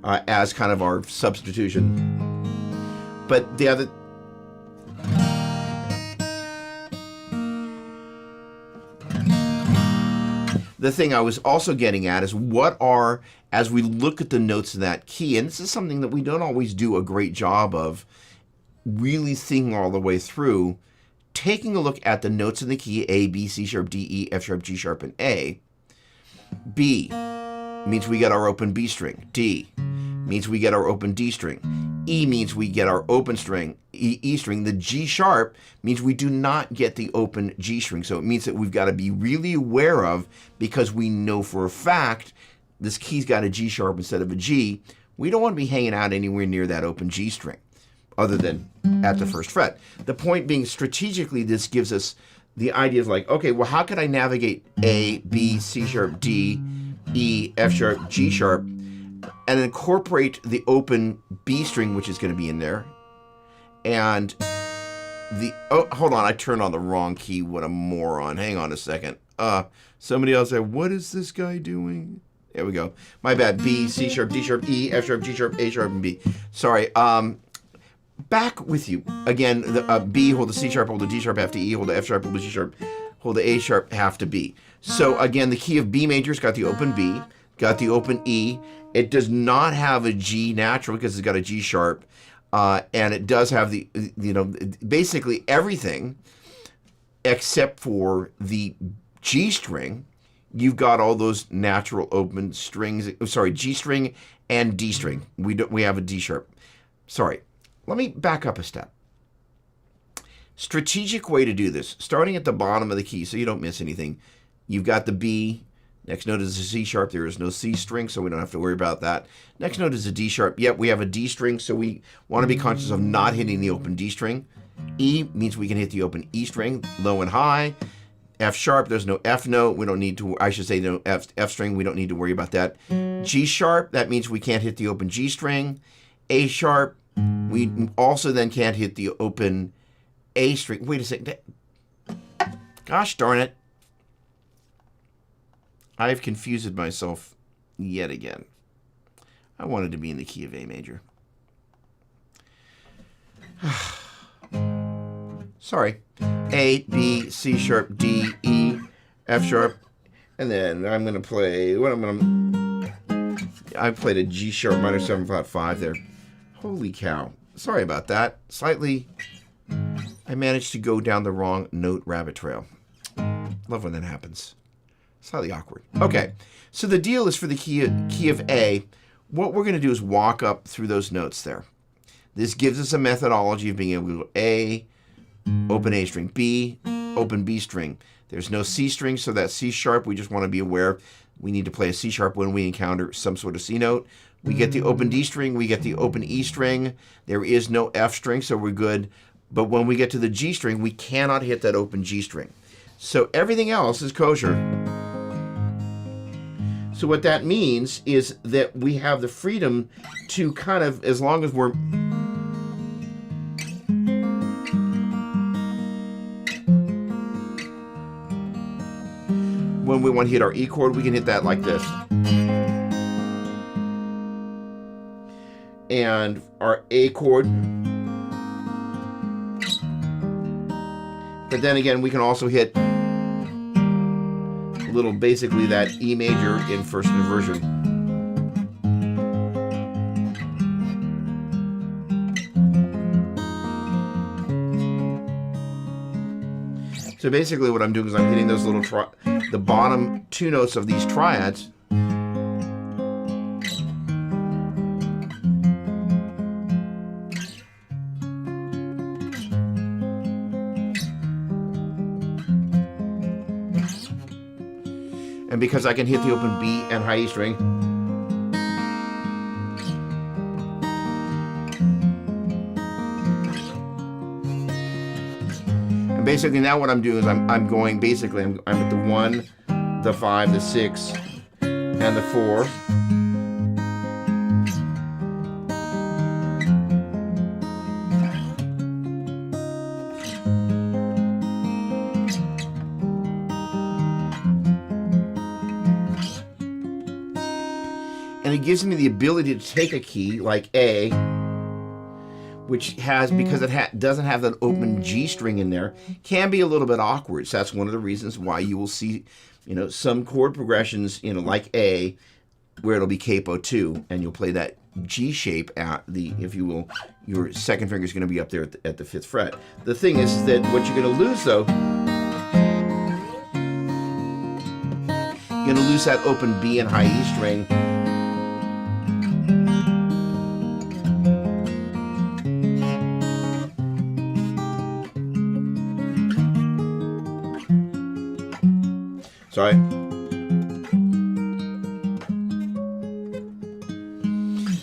as kind of our substitution. But the other... The thing I was also getting at is what are, as we look at the notes of that key, and this is something that we don't always do a great job of really thinking all the way through, taking a look at the notes in the key A, B, C sharp, D, E, F sharp, G sharp, and A. B means we get our open B string. D means we get our open D string. E means we get our open string, E string. The G sharp means we do not get the open G string. So it means that we've got to be really aware of, because we know for a fact this key's got a G sharp instead of a G. We don't want to be hanging out anywhere near that open G string, other than at the first fret. The point being, strategically, this gives us the idea of like, okay, well, how could I navigate A, B, C sharp, D, E, F sharp, G sharp, and incorporate the open B string, which is going to be in there, and the, oh, hold on, I turned on the wrong key. What a moron. Hang on a second. Somebody else said, what is this guy doing? There we go. My bad. B, C sharp, D sharp, E, F sharp, G sharp, A sharp, and B. Sorry. Back with you. Again, the B, hold the C sharp, hold the D sharp, half to E, hold the F sharp, hold the G sharp, hold the A sharp, half to B. So again, the key of B major's got the open B, got the open E. It does not have a G natural because it's got a G sharp. And it does have the, you know, basically everything except for the G string. You've got all those natural open strings. Sorry, G string and D string. We have a D sharp. Sorry. Let me back up a step. Strategic way to do this, starting at the bottom of the key so you don't miss anything. You've got the B. Next note is a C sharp. There is no C string, so we don't have to worry about that. Next note is a D sharp. Yep, we have a D string, so we want to be conscious of not hitting the open D string. E means we can hit the open E string, low and high. F sharp, there's no F note. We don't need to, I should say no F string. We don't need to worry about that. G sharp, that means we can't hit the open G string. A sharp, we also then can't hit the open A string. Wait a second. Gosh darn it. I've confused myself yet again. I wanted to be in the key of A major. Sorry. A, B, C sharp, D, E, F sharp. And then I'm going to play, I played a G sharp minor 7 flat 5 there. Holy cow. Sorry about that. Slightly, I managed to go down the wrong note rabbit trail. Love when that happens. Slightly awkward. Okay, so the deal is for the key of A, what we're going to do is walk up through those notes there. This gives us a methodology of being able to go A, open A string, B, open B string. There's no C string, so that C sharp, we just want to be aware we need to play a C sharp when we encounter some sort of C note. We get the open D string, we get the open E string. There is no F string, so we're good. But when we get to the G string, we cannot hit that open G string. So everything else is kosher. So what that means is that we have the freedom to kind of, as long as we're... when we want to hit our E chord, we can hit that like this. And our A chord. But then again, we can also hit a little, basically that E major in first inversion. So basically what I'm doing is I'm hitting those little, the bottom two notes of these triads. And because I can hit the open B and high E string, and basically now what I'm doing is I'm going, basically I'm at the 1, the 5, the 6, and the 4. And it gives me the ability to take a key like A, which has, because it doesn't have that open G string in there, can be a little bit awkward. So that's one of the reasons why you will see, some chord progressions, like A, where it'll be capo 2, and you'll play that G shape at the, if you will, your second finger is going to be up there at the 5th fret. The thing is that what you're going to lose, though, you're going to lose that open B and high E string. Sorry.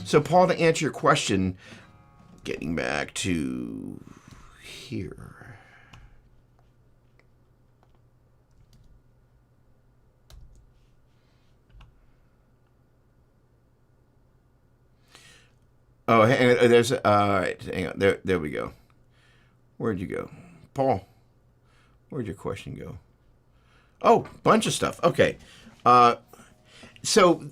So, Paul, to answer your question, getting back to here. Oh, hang on, there's, all right, hang on, there we go. Where'd you go? Paul, where'd your question go? Oh, bunch of stuff. Okay. So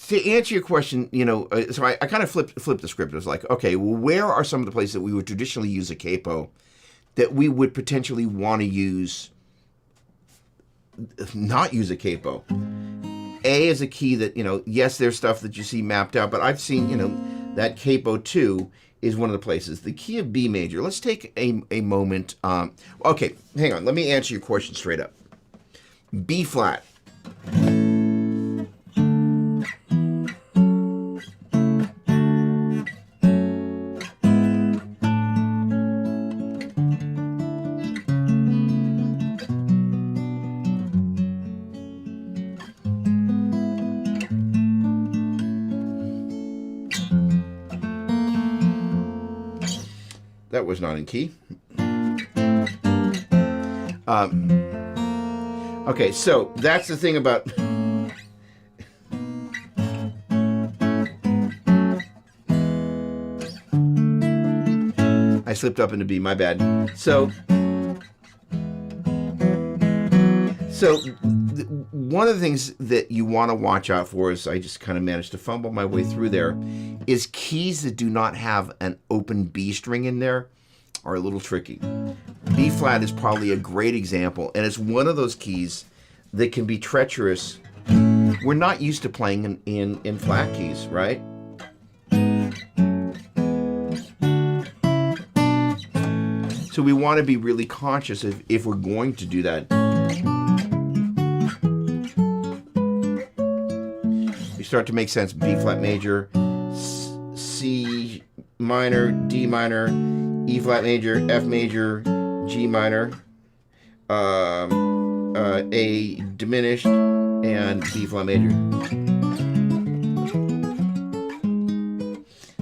to answer your question, so I kind of flipped the script. It was like, okay, well, where are some of the places that we would traditionally use a capo that we would potentially want to use, not use a capo? A is a key that, yes, there's stuff that you see mapped out, but I've seen, that capo 2 is one of the places. The key of B major. Let's take a moment. Okay, hang on. Let me answer your question straight up. B flat. That was not in key. Okay, so that's the thing about... I slipped up into B, my bad. So one of the things that you want to watch out for, is I just kind of managed to fumble my way through there, is keys that do not have an open B string in there are a little tricky. B flat is probably a great example, and it's one of those keys that can be treacherous. We're not used to playing in flat keys, right? So we want to be really conscious if we're going to do that. You start to make sense. B flat major, C minor, D minor, E flat major, F major, G minor, A diminished, and B flat major.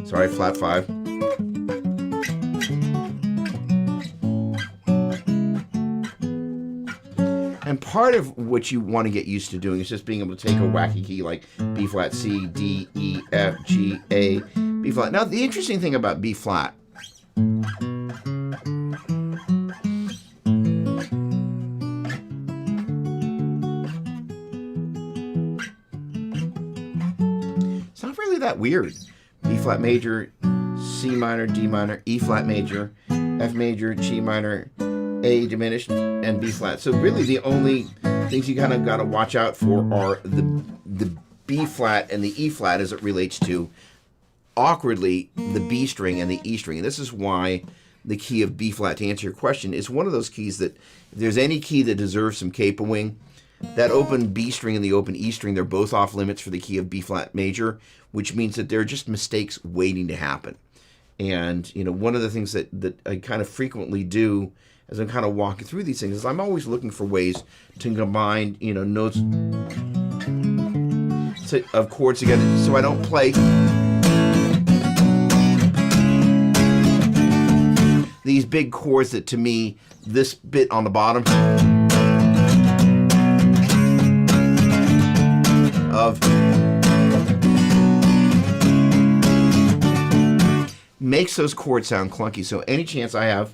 Sorry, flat 5. And part of what you want to get used to doing is just being able to take a wacky key like B flat, C, D, E, F, G, A, B flat. Now, the interesting thing about B flat weird. B flat major, C minor, D minor, E flat major, F major, G minor, A diminished, and B flat. So really the only things you kind of got to watch out for are the B flat and the E flat as it relates to, awkwardly, the B string and the E string. And this is why the key of B flat, to answer your question, is one of those keys that if there's any key that deserves some capoing, that open B string and the open E string, they're both off limits for the key of B flat major, which means that they're just mistakes waiting to happen. And, you know, one of the things that I kind of frequently do as I'm kind of walking through these things is I'm always looking for ways to combine, you know, notes of chords together so I don't play these big chords that, to me, this bit on the bottom of makes those chords sound clunky. So any chance I have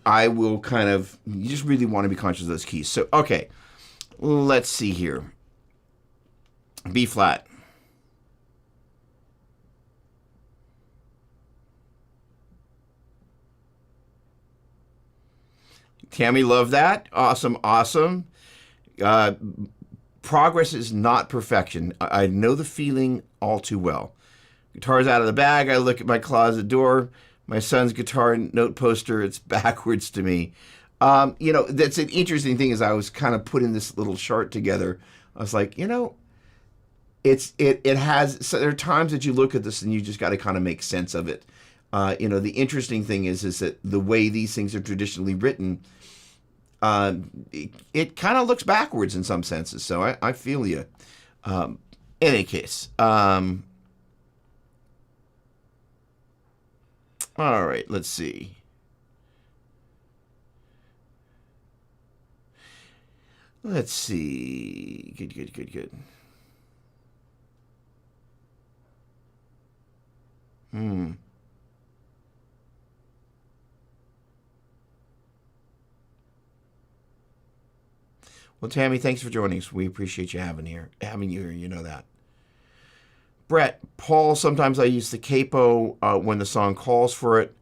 I will kind of, you just really want to be conscious of those keys. So, okay, let's see here. B flat. Tammy, love that. Awesome, awesome. Progress is not perfection. I know the feeling all too well. Guitar's out of the bag. I look at my closet door. My son's guitar note poster, it's backwards to me. You know, that's an interesting thing. As I was kind of putting this little chart together, I was like, you know, it has, so there are times that you look at this and you just got to kind of make sense of it. You know, the interesting thing is that the way these things are traditionally written, it kind of looks backwards in some senses. So I feel you. In any case, all right, let's see. Let's see. Good. Well, Tammy, thanks for joining us. We appreciate you having you here. You know that. Brett, Paul, sometimes I use the capo when the song calls for it.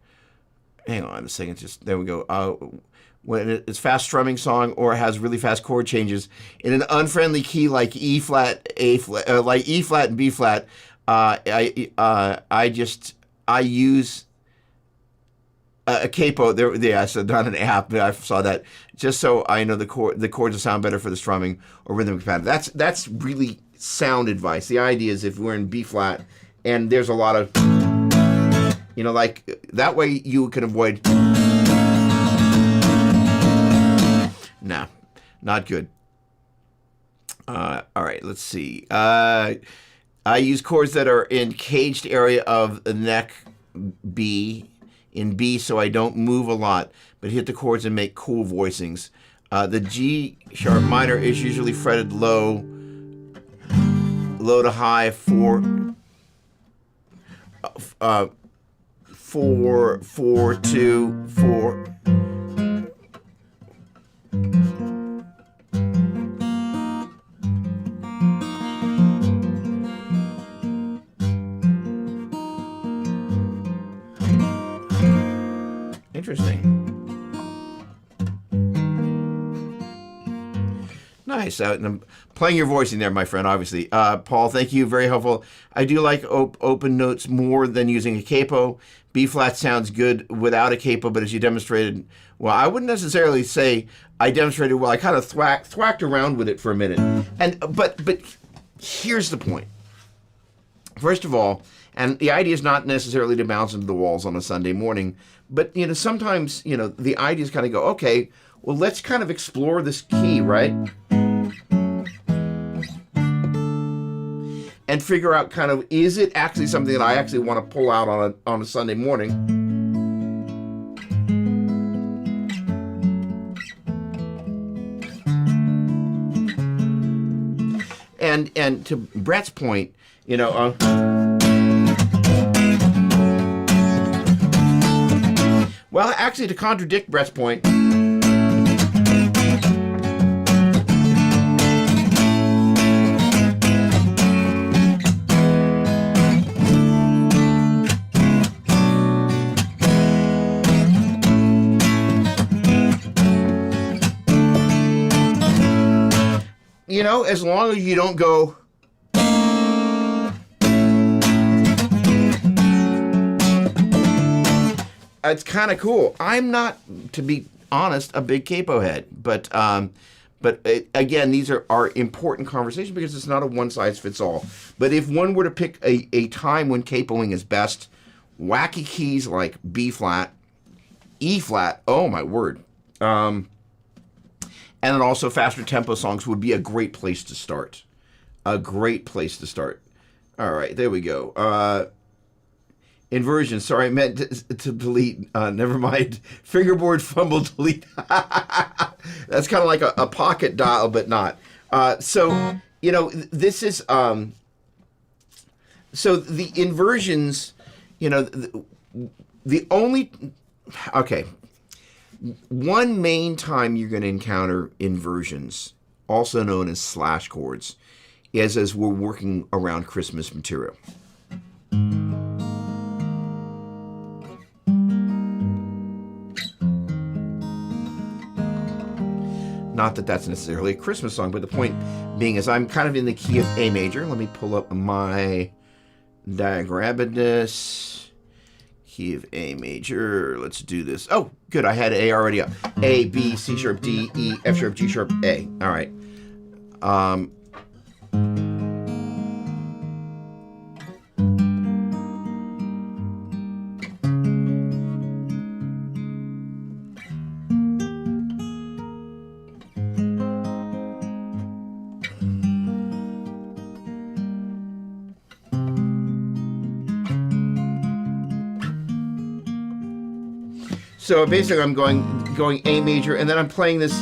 Hang on a second, just there we go. When it's fast strumming song or has really fast chord changes in an unfriendly key like E flat, A flat, like E flat and B flat, I use a capo. There, yeah, so not an app, but I saw that just so I know the chords will sound better for the strumming or rhythmic pattern. That's really sound advice. The idea is if we're in B flat and there's a lot of, you know, like that way you can avoid. Nah, not good. All right, let's see. I use chords that are in caged area of the neck B, in B, so I don't move a lot, but hit the chords and make cool voicings. The G sharp minor is usually fretted low to high, 4, 4, 2, 4. Interesting. Nice. And I'm playing your voicing there, my friend, obviously. Paul, thank you. Very helpful. I do like open notes more than using a capo. B flat sounds good without a capo, but as you demonstrated, well, I wouldn't necessarily say I demonstrated well. I kind of thwacked around with it for a minute. But here's the point. First of all, and the idea is not necessarily to bounce into the walls on a Sunday morning, but, you know, sometimes, you know, the idea is kind of go, okay, well, let's kind of explore this key, right? and figure out kind of, is it actually something that I actually want to pull out on a Sunday morning? And to Brett's point, you know, well, actually, to contradict Brett's point, you know, as long as you don't go, it's kind of cool. I'm not, to be honest, a big capo head, but again, these are important conversations because it's not a one-size-fits-all. But if one were to pick a time when capoing is best, wacky keys like B-flat, E-flat, oh my word, and then also faster tempo songs would be a great place to start. A great place to start. All right, there we go. Inversion. Sorry, I meant to delete. Never mind. Fingerboard fumble delete. That's kind of like a pocket dial, but not. So, you know, this is... so the inversions, you know, the only... Okay. One main time you're going to encounter inversions, also known as slash chords, is as we're working around Christmas material. Not that that's necessarily a Christmas song, but the point being is I'm kind of in the key of A major. Let me pull up my diagram of this. Key of A major. Let's do this. Oh, good. I had A already up. A, B, C sharp, D, E, F sharp, G sharp, A. All right. So basically I'm going A major, and then I'm playing this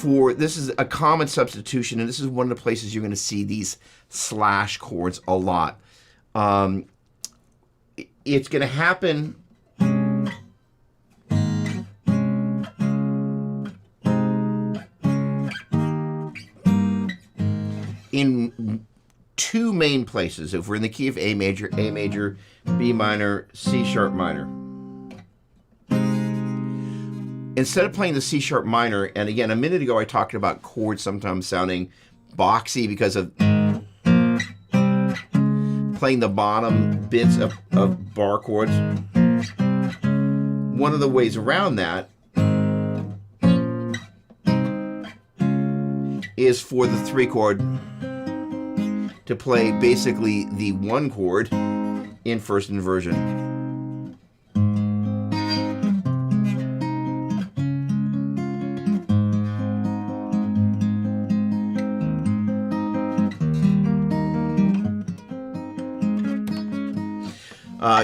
this is a common substitution, and this is one of the places you're going to see these slash chords a lot. It's going to happen in two main places. If we're in the key of A major, B minor, C sharp minor. Instead of playing the C sharp minor, and again, a minute ago I talked about chords sometimes sounding boxy because of playing the bottom bits of bar chords. One of the ways around that is for the 3 chord to play basically the 1 chord in first inversion.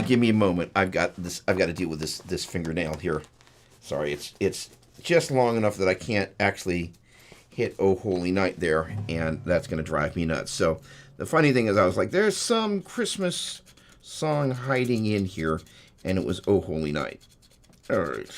Give me a moment. I've got to deal with this fingernail here. Sorry, it's just long enough that I can't actually hit "Oh Holy Night" there, and that's going to drive me nuts. So the funny thing is, I was like, there's some Christmas song hiding in here, and it was "Oh Holy Night." All right.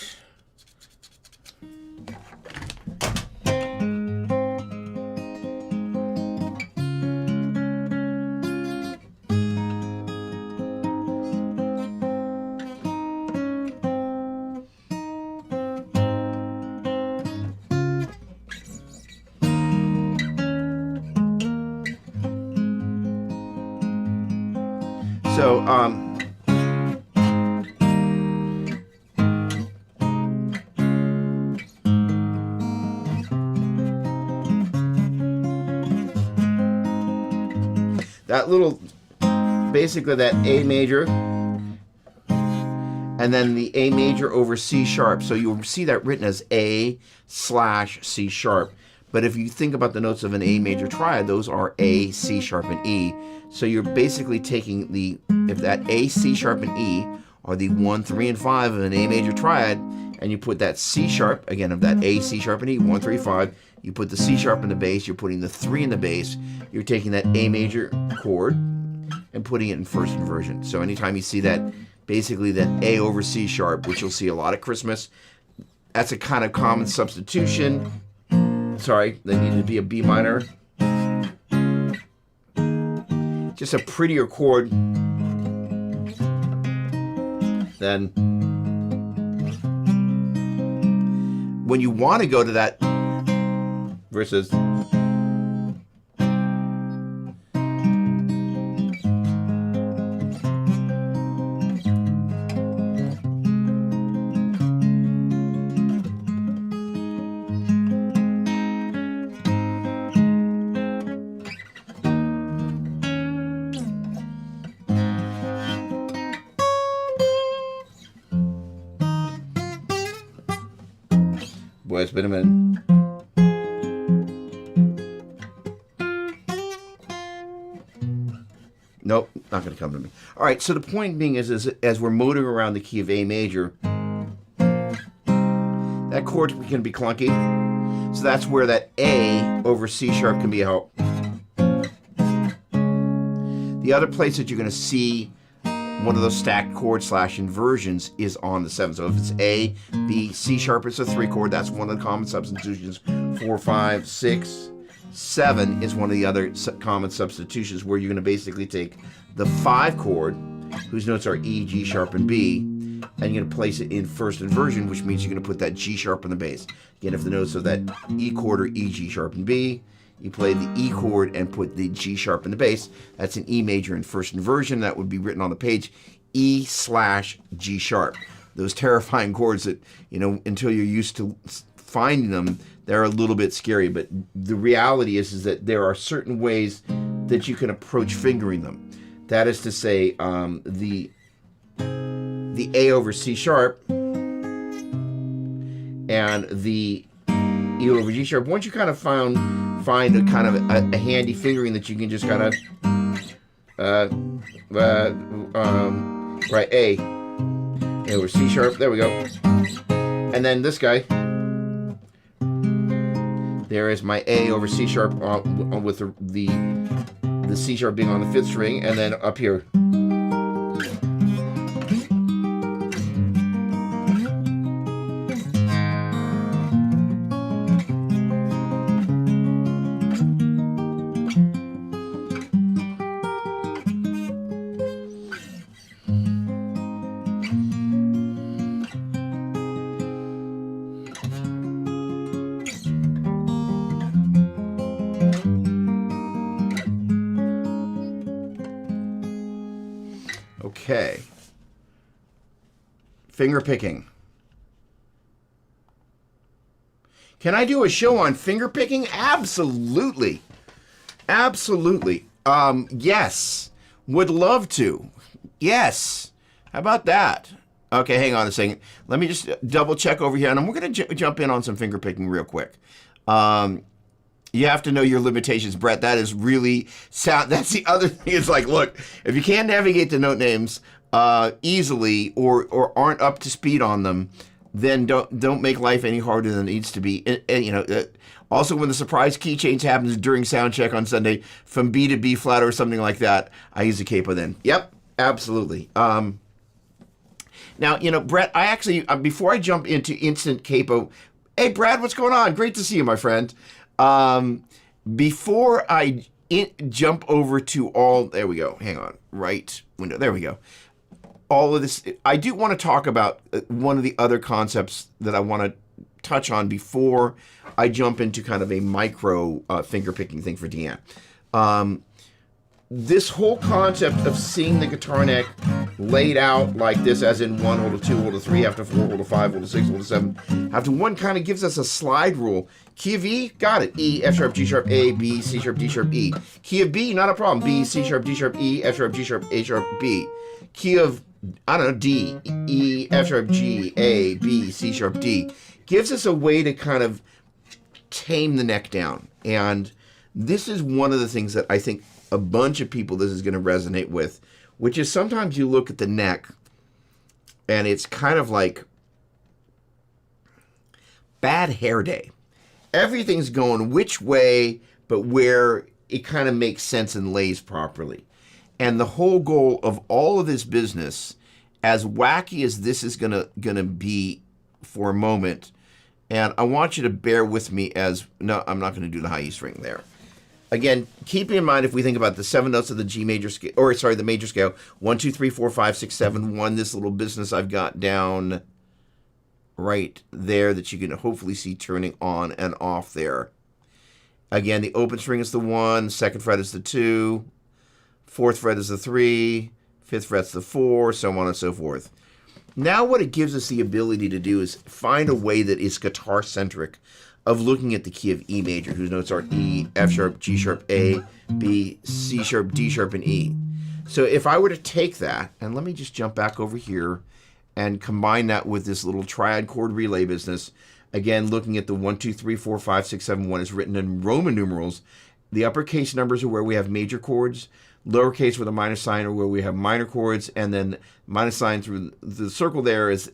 So, that little, basically that A major, and then the A major over C sharp. So you'll see that written as A/C sharp. But if you think about the notes of an A major triad, those are A, C sharp, and E. So you're basically taking if that A, C sharp, and E are the 1, 3, and 5 of an A major triad, and you put that C sharp, again, of that A, C sharp, and E, 1, 3, 5, you put the C sharp in the bass, you're putting the 3 in the bass, you're taking that A major chord and putting it in first inversion. So anytime you see that, basically that A over C sharp, which you'll see a lot at Christmas, that's a kind of common substitution. Sorry, that needed to be a B minor. Just a prettier chord than when you want to go to that versus boy, it's been a minute. Nope, not going to come to me. All right, so the point being is as we're motoring around the key of A major, that chord can be clunky. So that's where that A over C sharp can be a help. The other place that you're going to see one of those stacked chord / inversions is on the 7. So if it's A, B, C sharp, it's a 3 chord. That's one of the common substitutions. 4, 5, 6, 7 is one of the other common substitutions where you're going to basically take the 5 chord, whose notes are E, G sharp, and B, and you're going to place it in first inversion, which means you're going to put that G sharp in the bass. Again, if the notes of that E chord are E, G sharp, and B, you play the E chord and put the G sharp in the bass. That's an E major in first inversion. That would be written on the page, E / G sharp. Those terrifying chords that, until you're used to finding them, they're a little bit scary. But the reality is that there are certain ways that you can approach fingering them. That is to say, the A over C sharp and the E over G sharp. Once you kind of find a kind of a handy fingering that you can just kind of right, A over C sharp. There we go. And then this guy. There is my A over C sharp with the C sharp being on the 5th string, and then up here. Okay. Finger picking. Can I do a show on finger picking? Absolutely. Absolutely. Yes. Would love to. Yes. How about that? Okay, hang on a second. Let me just double check over here, and we're going to jump in on some finger picking real quick. You have to know your limitations, Brett. That is really sound. That's the other thing. It's like, look, if you can't navigate the note names easily or aren't up to speed on them, then don't make life any harder than it needs to be. And also, when the surprise key change happens during sound check on Sunday from B to B flat or something like that, I use a capo then. Yep, absolutely. Now, Brett, I actually, before I jump into instant capo, hey, Brad, what's going on? Great to see you, my friend. Before I jump over to there we go. Hang on. Right window. There we go. All of this, I do want to talk about one of the other concepts that I want to touch on before I jump into kind of a micro finger picking thing for Deanne. This whole concept of seeing the guitar neck laid out like this, as in 1, hold a 2, hold a 3, after 4, hold a 5, hold a 6, hold a 7, after 1 kind of gives us a slide rule. Key of E, got it. E, F sharp, G sharp, A, B, C sharp, D sharp, E. Key of B, not a problem. B, C sharp, D sharp, E, F sharp, G sharp, A sharp, B. Key of, I don't know, D, E, F sharp, G, A, B, C sharp, D. Gives us a way to kind of tame the neck down. And this is one of the things that I think a bunch of people this is going to resonate with, which is sometimes you look at the neck and it's kind of like bad hair day. Everything's going which way, but where it kind of makes sense and lays properly. And the whole goal of all of this business, as wacky as this is gonna be for a moment, and I want you to bear with me as, no, I'm not going to do the high E string there. Again, keep in mind if we think about the 7 notes of the G major scale, or sorry, the major scale, 1, 2, 3, 4, 5, 6, 7, 1, this little business I've got down right there that you can hopefully see turning on and off there. Again, the open string is the 1, second fret is the 2, fourth fret is the 3, fifth fret's the 4, so on and so forth. Now what it gives us the ability to do is find a way that is guitar-centric of looking at the key of E major, whose notes are E, F sharp, G sharp, A, B, C sharp, D sharp, and E. So if I were to take that, and let me just jump back over here and combine that with this little triad chord relay business, again, looking at the 1, 2, 3, 4, 5, 6, 7, 1 is written in Roman numerals. The uppercase numbers are where we have major chords, lowercase with a minor sign are where we have minor chords, and then minus sign through the circle there is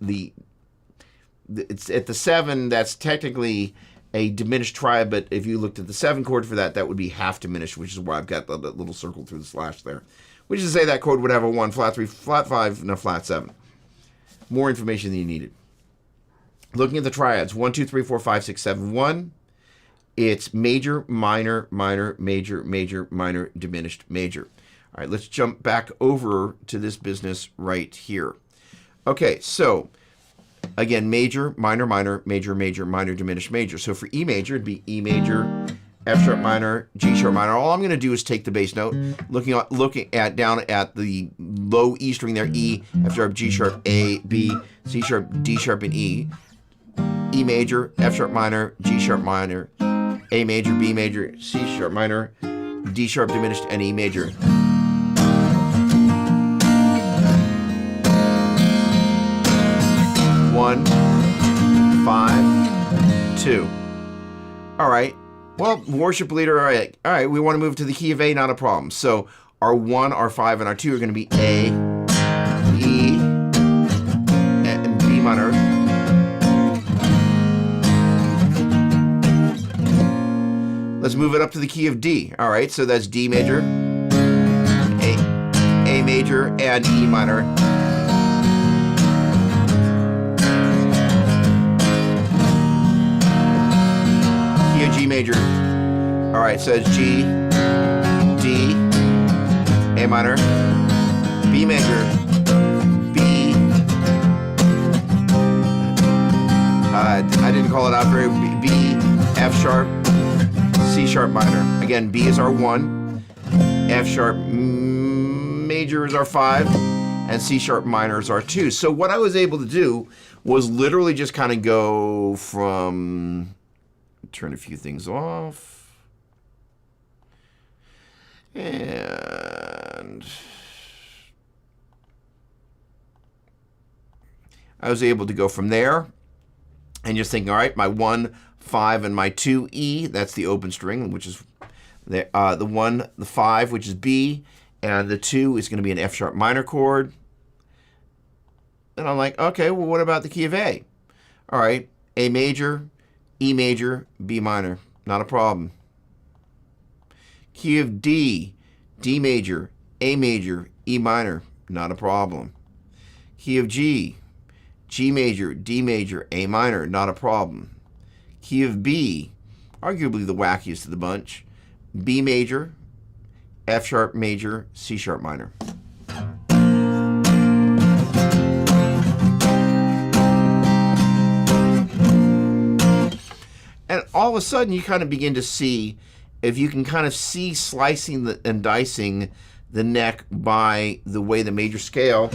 it's at the 7, that's technically a diminished triad, but if you looked at the 7 chord for that, that would be half diminished, which is why I've got the little circle through the slash there. Which is to say that chord would have a 1, flat 3, flat 5, and a flat 7. More information than you needed. Looking at the triads, 1, 2, 3, 4, 5, 6, 7, 1. It's major, minor, minor, major, major, minor, diminished, major. All right, let's jump back over to this business right here. Okay, so again, major, minor, minor, major, major, minor, diminished, major. So for E major, it'd be E major, F sharp minor, G sharp minor. All I'm going to do is take the bass note, looking at down at the low E string there, E, F sharp, G sharp, A, B, C sharp, D sharp, and E. E major, F sharp minor, G sharp minor, A major, B major, C sharp minor, D sharp diminished, and E major. One, 5, 2. All right. Well, worship leader, all right, we want to move to the key of A, not a problem. So our 1, our 5, and our 2 are going to be A, E, and B minor. Let's move it up to the key of D. All right, so that's D major, A major, and E minor. Key of G major. All right, so it's G, D, A minor, B major, B. I didn't call it out very. B, F sharp, C sharp minor. Again, B is our 1, F sharp major is our 5, and C sharp minor is our 2. So what I was able to do was literally just kind of go from, turn a few things off, and I was able to go from there and just thinking, all right, my 1, 5, and my 2 E, that's the open string, which is the 1, the 5, which is B, and the 2 is going to be an F sharp minor chord. And I'm like, okay, well, what about the key of A? All right, A major, E major, B minor, not a problem. Key of D, D major, A major, E minor, not a problem. Key of G, G major, D major, A minor, not a problem. Key of B, arguably the wackiest of the bunch, B major, F sharp major, C sharp minor. And all of a sudden you kind of begin to see, if you can kind of see slicing and dicing the neck by the way the major scale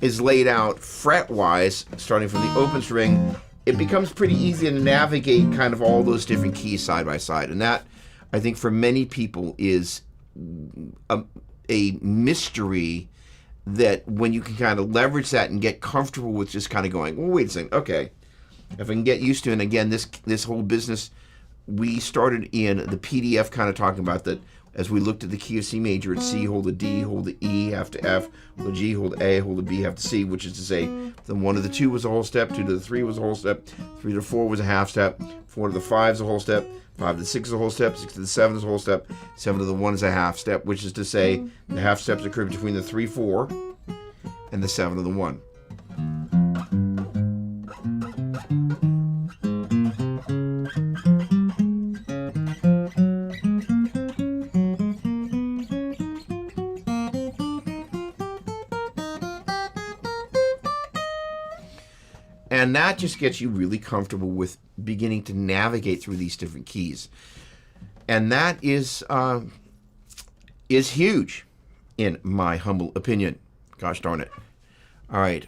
is laid out fret-wise, starting from the open string, it becomes pretty easy to navigate kind of all those different keys side by side. And that, I think, for many people is a mystery, that when you can kind of leverage that and get comfortable with just kind of going, well, wait a second, okay, if I can get used to it. And again, this whole business, we started in the PDF kind of talking about that as we looked at the key of C major, it's C, hold the D, hold the E, half to F, hold the G, hold the A, hold the B, half to C, which is to say the 1 to the 2 was a whole step, 2 to the 3 was a whole step, 3 to the 4 was a half step, 4 to the 5 is a whole step, 5 to the 6 is a whole step, 6 to the 7 is a whole step, 7 to the 1 is a half step, which is to say the half steps occur between the 3, 4 and the 7 to the 1. And that just gets you really comfortable with beginning to navigate through these different keys. And that is huge, in my humble opinion. Gosh darn it. All right.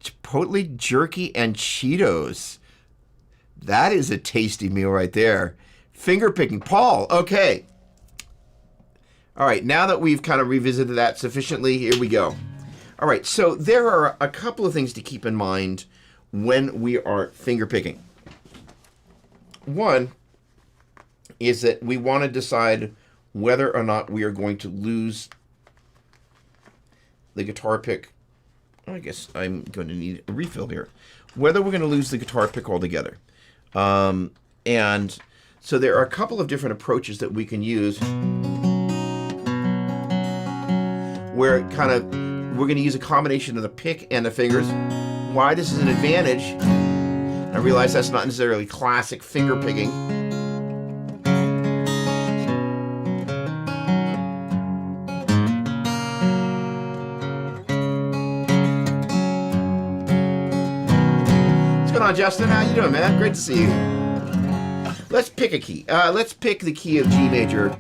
Chipotle jerky and Cheetos. That is a tasty meal right there. Finger picking. Paul, okay. All right, now that we've kind of revisited that sufficiently, here we go. All right, so there are a couple of things to keep in mind when we are finger picking. One is that we want to decide whether or not we are going to lose the guitar pick. I guess I'm going to need a refill here. Whether we're going to lose the guitar pick altogether. And so there are a couple of different approaches that we can use where kind of we're going to use a combination of the pick and the fingers. Why this is an advantage, I realize that's not necessarily classic finger picking. What's going on, Justin? How you doing, man? Great to see you. Let's pick a key. Let's pick the key of G major.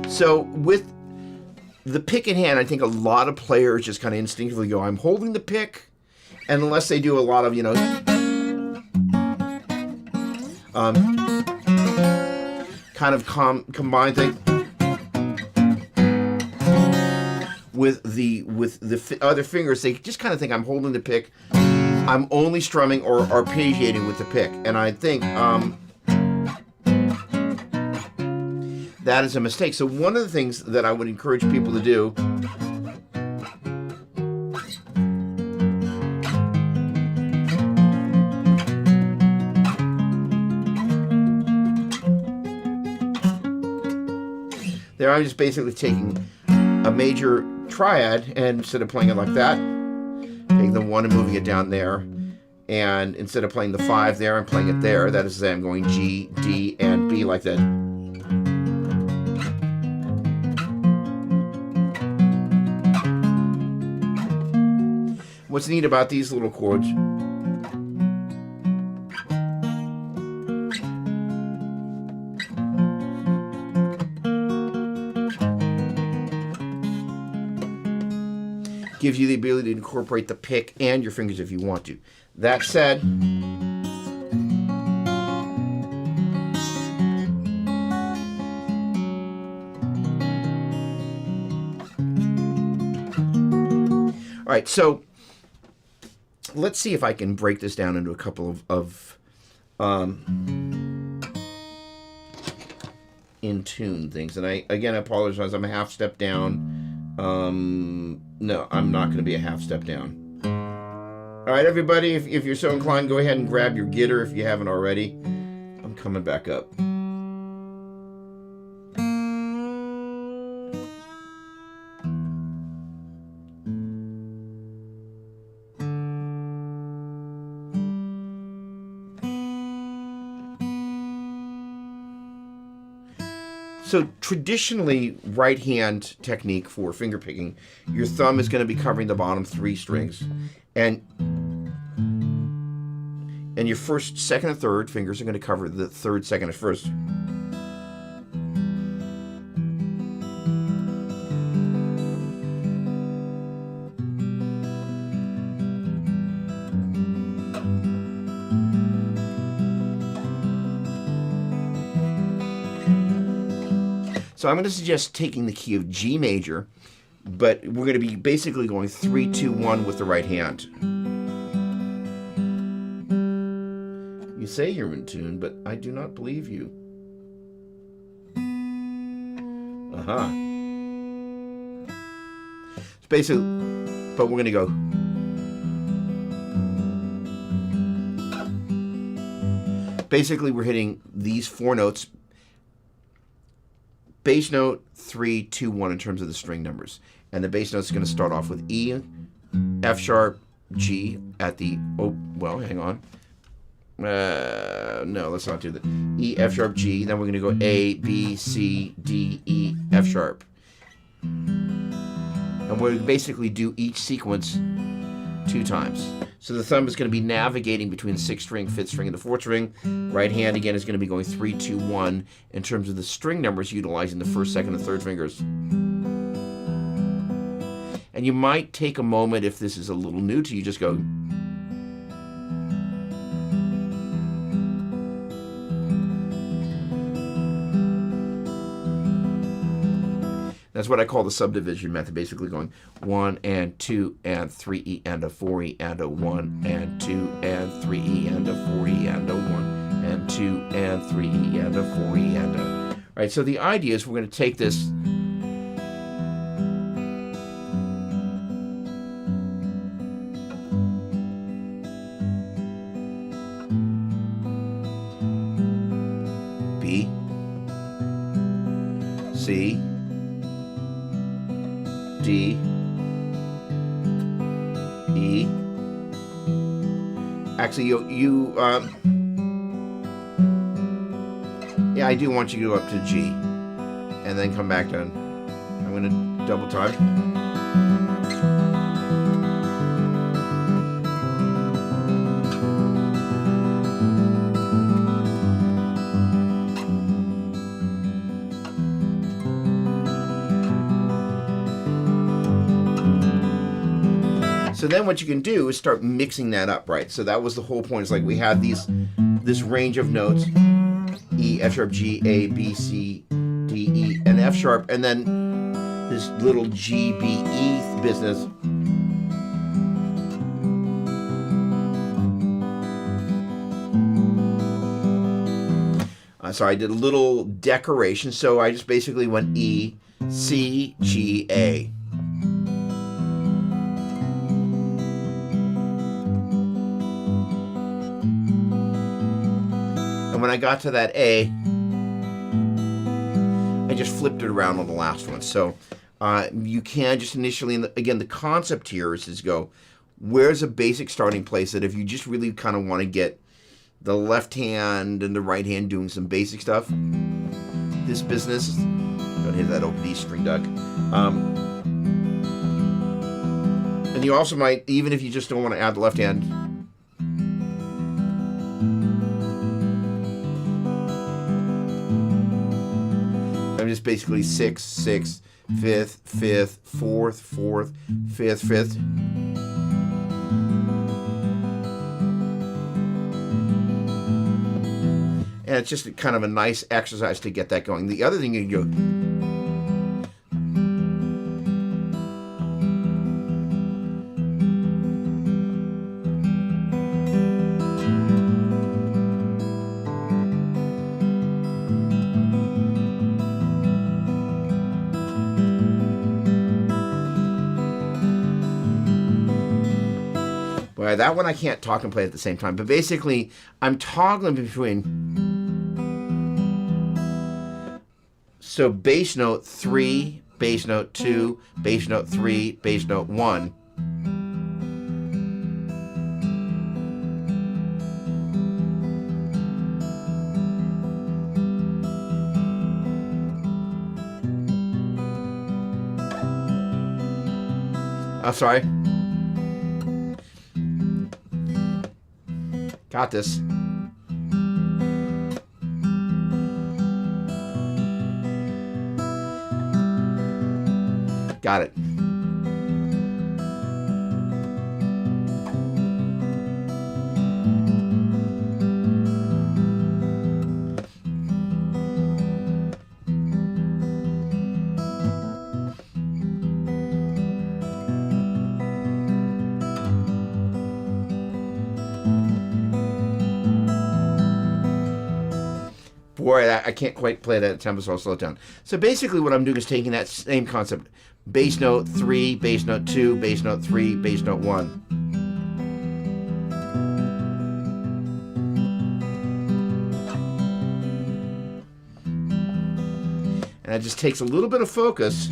So with the pick in hand, I think a lot of players just kind of instinctively go, I'm holding the pick. And unless they do a lot of, kind of combine thing with the other fingers, they just kind of think I'm holding the pick. I'm only strumming or arpeggiating with the pick. And I think that is a mistake. So one of the things that I would encourage people to do there, I'm just basically taking a major triad, and instead of playing it like that, taking the 1 and moving it down there. And instead of playing the 5 there, I'm playing it there. That is to say I'm going G, D, and B like that. What's neat about these little chords gives you the ability to incorporate the pick and your fingers if you want to. That said, all right, so let's see if I can break this down into a couple of in tune things. And I apologize. I'm a half step down. No, I'm not going to be a half step down. All right, everybody, if you're so inclined, go ahead and grab your gitter if you haven't already. I'm coming back up. So traditionally, right hand technique for finger picking, your thumb is going to be covering the bottom 3 strings, and your first, second, and third fingers are going to cover the third, second, and first. So I'm going to suggest taking the key of G major, but we're going to be basically going 3, 2, 1 with the right hand. You say you're in tune, but I do not believe you. It's basically, but we're going to go. Basically, we're hitting these 4 notes. Bass note 3, 2, 1 in terms of the string numbers. And the bass note is going to start off with E, F sharp, G at the, oh, well, hang on. No, let's not do that. E, F sharp, G. Then we're going to go A, B, C, D, E, F sharp. And we're going to basically do each sequence 2 times. So the thumb is going to be navigating between the 6th string, 5th string, and the 4th string. Right hand, again, is going to be going 3, 2, 1 in terms of the string numbers, utilizing the 1st, 2nd, and 3rd fingers. And you might take a moment, if this is a little new to you, just go. That's what I call the subdivision method, basically going 1 and 2 and 3E and a 4E and a 1 and 2 and 3E and a 4E and a 1 and 2 and 3E and a 4E and a... All right, so the idea is we're going to take this... B, C, D, E. Actually, yeah, I do want you to go up to G, and then come back down. I'm going to double time. So then what you can do is start mixing that up, right? So that was the whole point. It's like we have this range of notes, E, F sharp, G, A, B, C, D, E, and F sharp, and then this little G, B, E business. So I did a little decoration. So I just basically went E, C, G, A. When I got to that A, I just flipped it around on the last one. So you can just initially, again, the concept here is to go, where's a basic starting place that if you just really kind of want to get the left hand and the right hand doing some basic stuff, this business, don't hit that open E string, Doug. And you also might, even if you just don't want to add the left hand, I'm just basically 6, 6, 5th, 5th, 4th, 4th, 5th, 5th. And it's just kind of a nice exercise to get that going. The other thing you can go... Well, that one I can't talk and play at the same time. But basically, I'm toggling between... So bass note 3, bass note 2, bass note 3, bass note 1. Oh, sorry. Got this. Got it. Boy, I can't quite play that at tempo, so I'll slow it down. So basically what I'm doing is taking that same concept. Bass note 3, bass note 2, bass note 3, bass note 1. And it just takes a little bit of focus.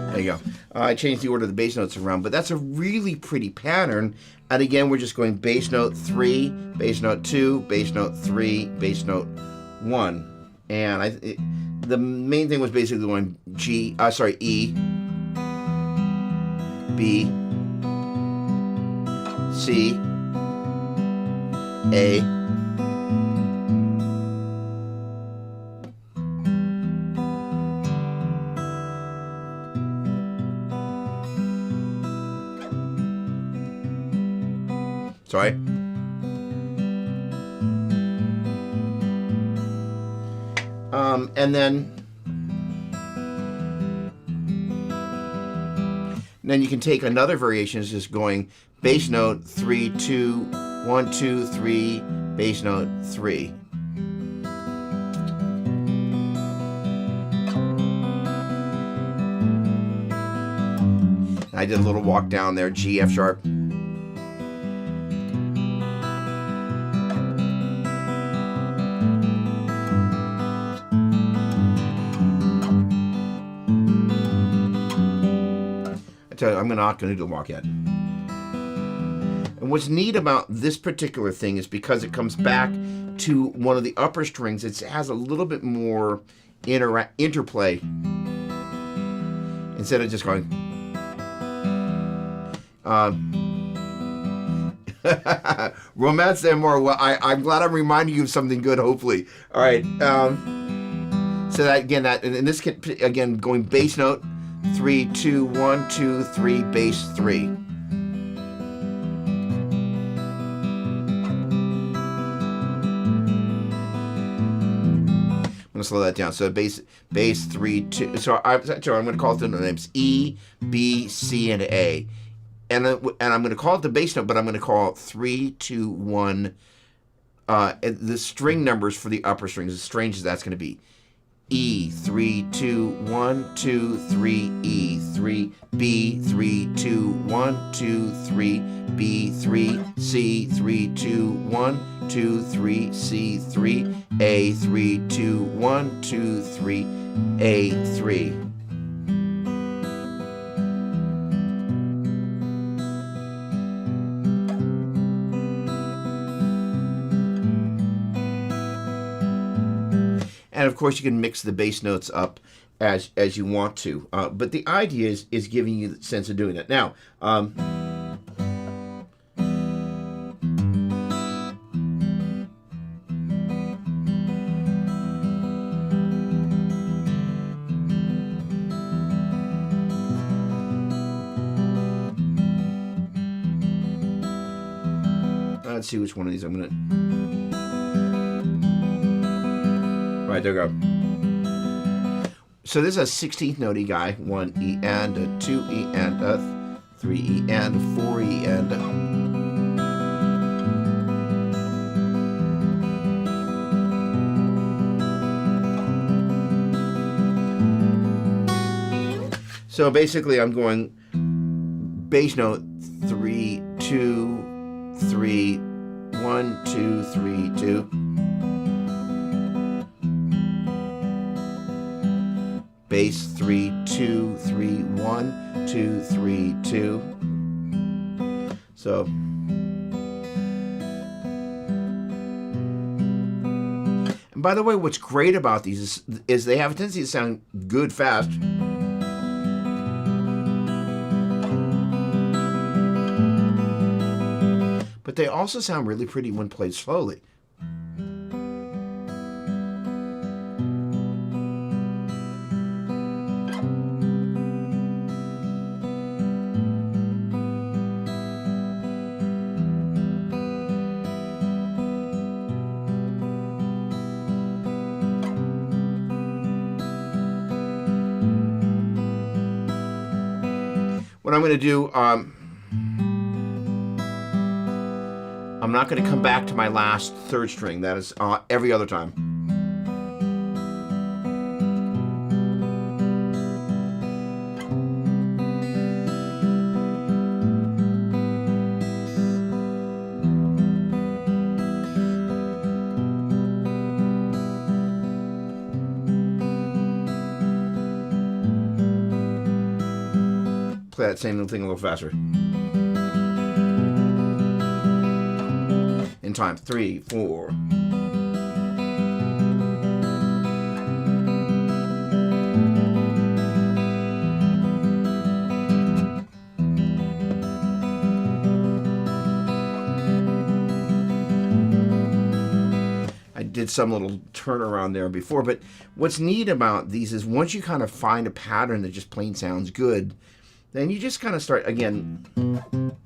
There you go. I changed the order of the bass notes around, but that's a really pretty pattern. And again, we're just going bass note 3, bass note 2, bass note 3, bass note 1. And the main thing was basically going E, B, C, A, sorry. And then you can take another variation, is just going bass note 3, 2, 1, 2, 3, bass note 3. I did a little walk down there, G, F sharp. I'm not going to do the walk yet. And what's neat about this particular thing is because it comes back to one of the upper strings, it has a little bit more interplay instead of just going. Romance and more. Well, I'm glad I'm reminding you of something good. Hopefully, all right. So that again, in this again going bass note. 3, 2, 1, 2, 3, bass 3. I'm going to slow that down. So bass 3, 2. So I'm going to call it the names E, B, C, and A. And I'm going to call it the bass note, but I'm going to call it 3, 2, 1. The string numbers for the upper strings, as strange as that's going to be. E, 3, 2, 1, 2, 3, E, 3, B, 3, 2, 1, 2, 3, B, 3, C, 3, 2, 1, 2, 3, C, 3, A, 3, 2, 1, 2, 3, A, 3. And of course, you can mix the bass notes up as you want to. But the idea is giving you the sense of doing that. Now, let's see which one of these I'm going to... Right, there we go. So this is a 16th note guy. 1 E and a 2 E and a 3 E and a 4 E and a... So basically I'm going bass note 3, 2, 3, 1, 2, 3, 2. Bass 3, 2, 3, 1, 2, 3, 2. So and by the way, what's great about these is they have a tendency to sound good fast. But they also sound really pretty when played slowly. what I'm going to do, I'm not going to come back to my last third string. That is every other time. Play that same little thing a little faster. In time, 3, 4. I did some little turnaround there before, but what's neat about these is once you kind of find a pattern that just plain sounds good, then you just kind of start again.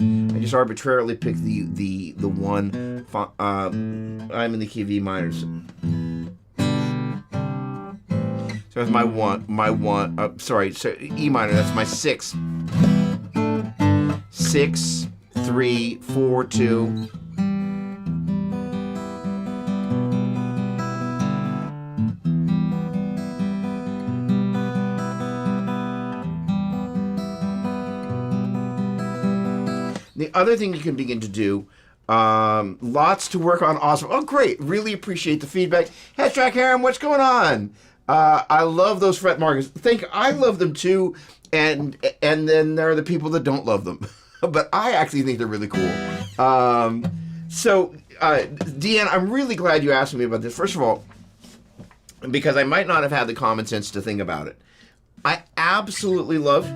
I just arbitrarily pick the one. I'm in the key of E minor. So that's my one. Sorry, so E minor. That's my 6. 6, 3, 4, 2. The other thing you can begin to do, lots to work on. Awesome. Oh, great. Really appreciate the feedback. Hashtag Harem, what's going on? I love those fret markers. I love them too. And then there are the people that don't love them. But I actually think they're really cool. So, Deanne, I'm really glad you asked me about this. First of all, because I might not have had the common sense to think about it. I absolutely love...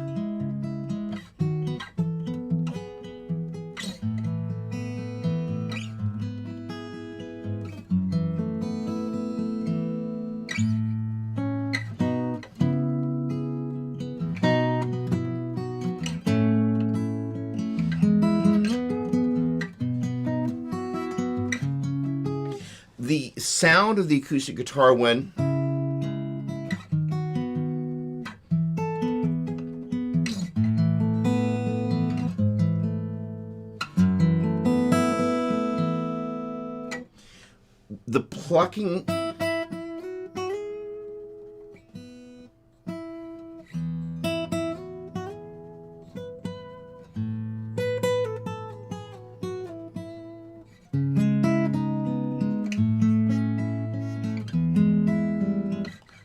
the sound of the acoustic guitar when the plucking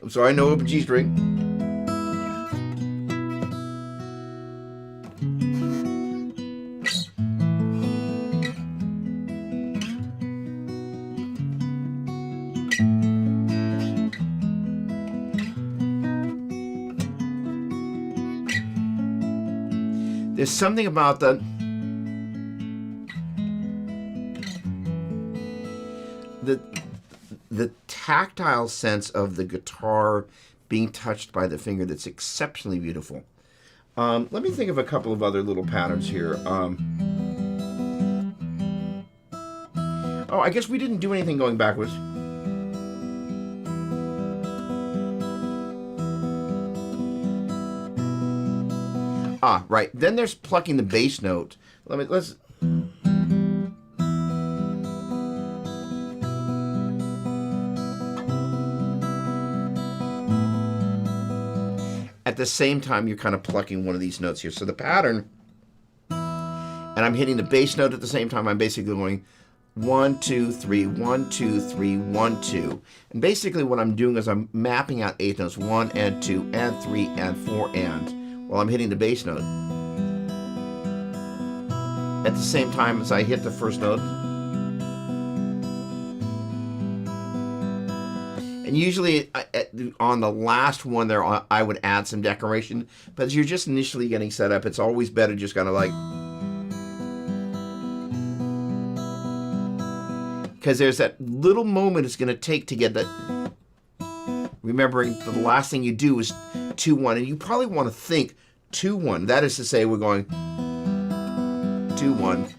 so I know open G string. There's something about the tactile sense of the guitar being touched by the finger that's exceptionally beautiful. Let me think of a couple of other little patterns here. Oh, I guess we didn't do anything going backwards. Ah, right. Then there's plucking the bass note. Let's. At the same time, you're kind of plucking one of these notes here. So the pattern, and I'm hitting the bass note at the same time. I'm basically going 1, 2, 3, 1, 2, 3, 1, 2. And basically what I'm doing is I'm mapping out 8 notes, 1 and 2 and 3 and 4 and, while I'm hitting the bass note. At the same time as I hit the first note. And usually on the last one there, I would add some decoration. But as you're just initially getting set up, it's always better just kind of like... Because there's that little moment it's going to take to get that... Remembering the last thing you do is 2-1. And you probably want to think 2-1. That is to say we're going 2-1.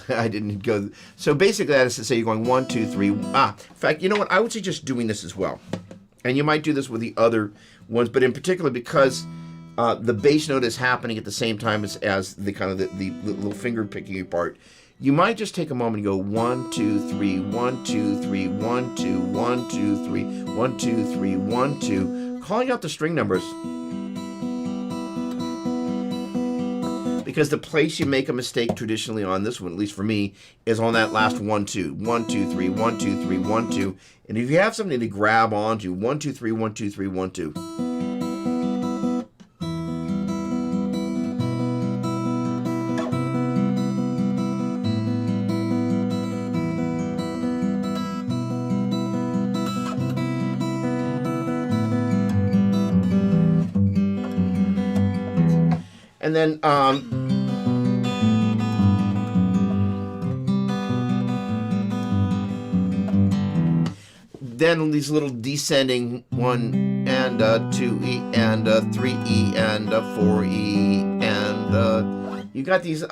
I didn't go. So basically that is to say you're going 1, 2, 3. In fact, you know what? I would suggest doing this as well. And you might do this with the other ones, but in particular because the bass note is happening at the same time as the kind of the little finger picking part, you might just take a moment and go 1, 2, 3, 1, 2, 3, 1, 2, 1, 2, 3, 1, 2, 3, 1, 2, calling out the string numbers. Because the place you make a mistake traditionally on this one, at least for me, is on that last 1, 2. 1, 2, 3, 1, 2, 3, 1, 2. And if you have something to grab onto, 1, 2, 3, 1, 2, 3, 1, 2. And then, then these little descending 1 and 2E and 3E and 4E and you got these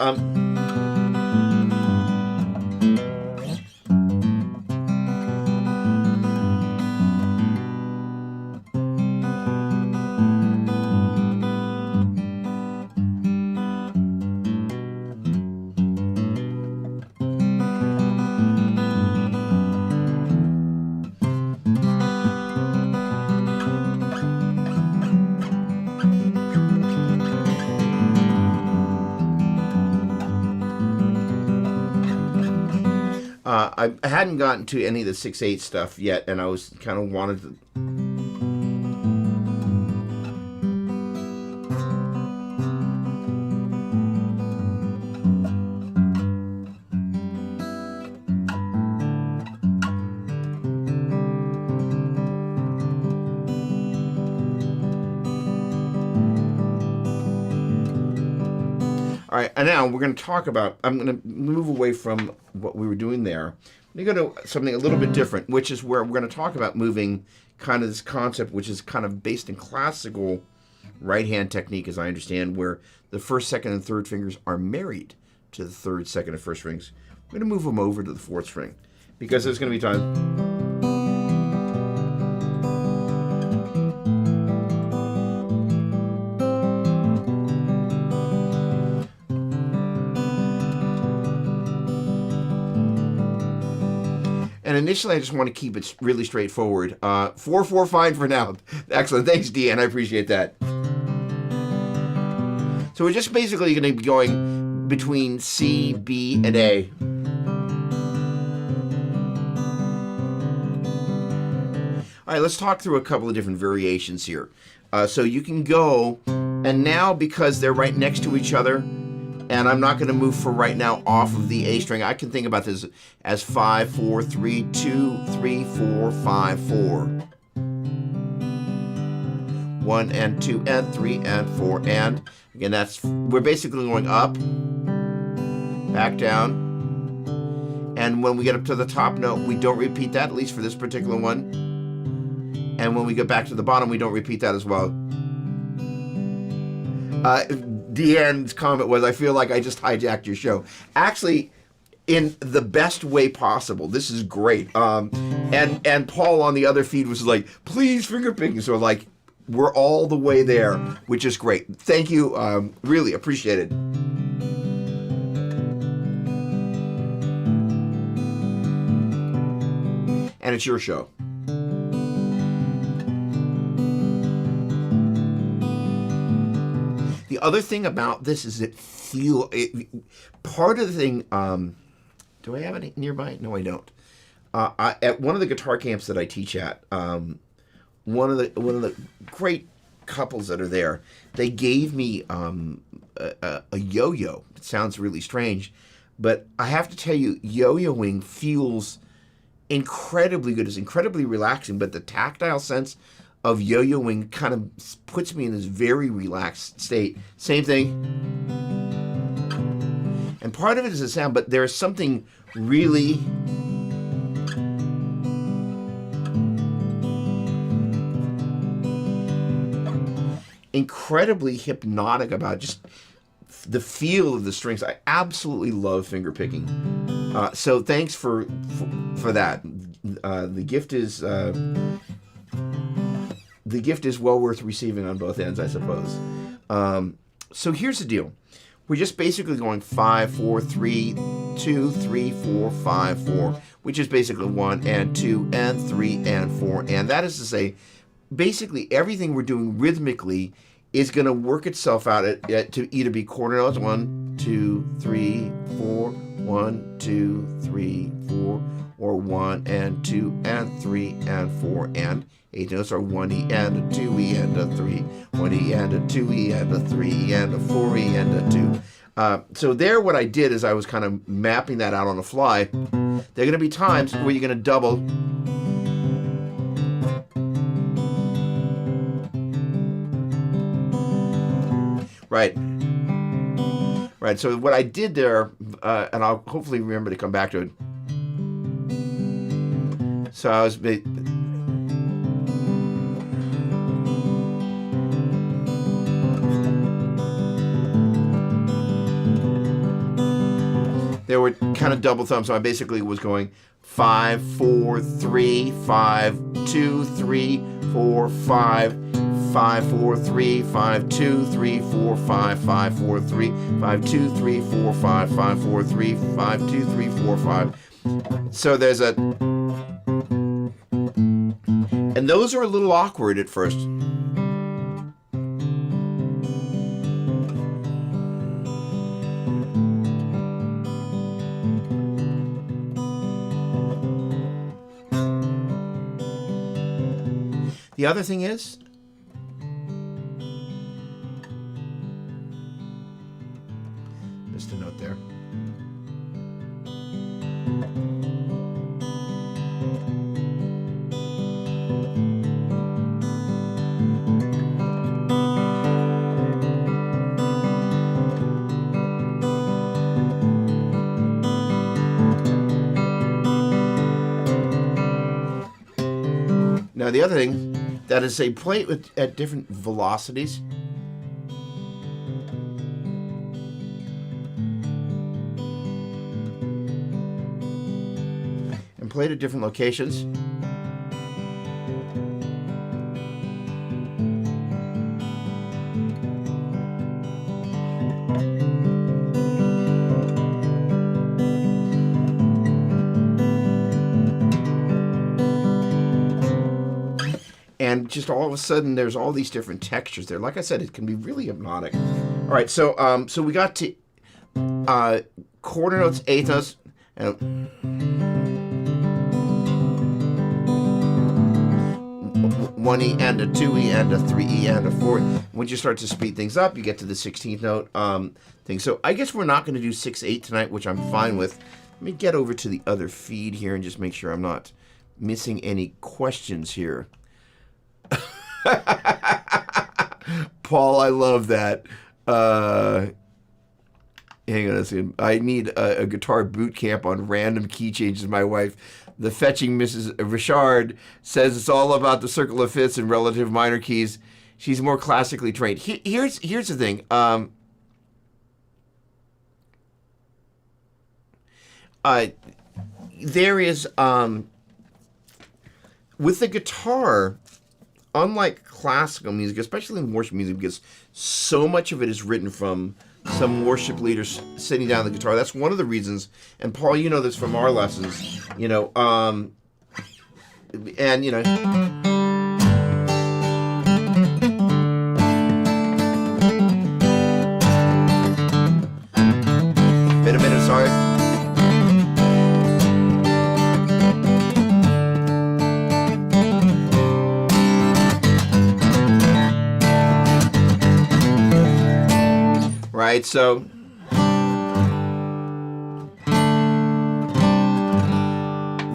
I hadn't gotten to any of the 6/8 stuff yet, and I was kind of wanted to. All right, and now we're going to talk about, I'm going to move away from what we were doing there. We're going to go to something a little bit different, which is where we're going to talk about moving kind of this concept, which is kind of based in classical right-hand technique, as I understand, where the first, second, and third fingers are married to the third, second, and first strings. We're going to move them over to the fourth string, because there's going to be times. And initially, I just want to keep it really straightforward. 4/4 fine for now. Excellent. Thanks, Deanne. I appreciate that. So we're just basically going to be going between C, B, and A. All right, let's talk through a couple of different variations here. So you can go, and now because they're right next to each other, and I'm not going to move for right now off of the A string, I can think about this as 5, 4, 3, 2, 3, 4, 5, 4. 1 and 2 and 3 and 4 and again, we're basically going up, back down, and when we get up to the top note, we don't repeat that, at least for this particular one. And when we get back to the bottom, we don't repeat that as well. Deanne's comment was, I feel like I just hijacked your show. Actually, in the best way possible. This is great. And Paul on the other feed was like, please finger picking. So like, we're all the way there, which is great. Thank you. Really appreciate it. And it's your show. The other thing about this is part of the thing, do I have it nearby? No, I don't. At one of the guitar camps that I teach at, one of the great couples that are there, they gave me a yo-yo. It sounds really strange, but I have to tell you, yo-yoing feels incredibly good. It's incredibly relaxing, but the tactile sense of yo-yoing kind of puts me in this very relaxed state. Same thing. And part of it is the sound, but there's something really incredibly hypnotic about just the feel of the strings. I absolutely love finger picking. So thanks for that. The gift is well worth receiving on both ends, I suppose. So here's the deal. We're just basically going 5, 4, 3, 2, 3, 4, 5, 4, which is basically 1 and 2 and 3 and 4. And that is to say, basically everything we're doing rhythmically is going to work itself out to either be quarter notes, 1, 2, 3, 4, 1, 2, 3, 4, or 1 and 2 and 3 and 4, and 8 notes are 1E and a 2E and a 3, 1E and a 2E and a 3 and a 4E and a 2. So there what I did is I was kind of mapping that out on the fly. There are going to be times where you're going to double. Right. Right, so what I did there, and I'll hopefully remember to come back to it. So I was... There were kind of double thumbs, so I basically was going 5, 4, 3, 5, 2, 3, 4, 5, 5, 4, 3, 5, 2, 3, 4, 5, 5, 4, 3, 5, 2, 3, 4, 5, 5, 4, 3, 5, 2, 3, 4, 5. So there's a... And those are a little awkward at first. The other thing is, just a note there. Now the other thing, that is, they play it at different velocities. And play it at different locations. And just all of a sudden, there's all these different textures there. Like I said, it can be really hypnotic. All right, so so we got to quarter notes, eighth notes, and 1E and a 2E and a 3E and a 4. Once you start to speed things up, you get to the 16th note thing. So I guess we're not going to do 6/8 tonight, which I'm fine with. Let me get over to the other feed here and just make sure I'm not missing any questions here. Paul, I love that. Hang on a second. I need a guitar boot camp on random key changes. My wife, the fetching Mrs. Richard, says it's all about the circle of fifths and relative minor keys. She's more classically trained. Here's the thing. There is with the guitar, unlike classical music, especially in worship music, because so much of it is written from some worship leaders sitting down the guitar. That's one of the reasons, and Paul, you know this from our lessons, you know, and, you know, wait a minute, sorry. Right, so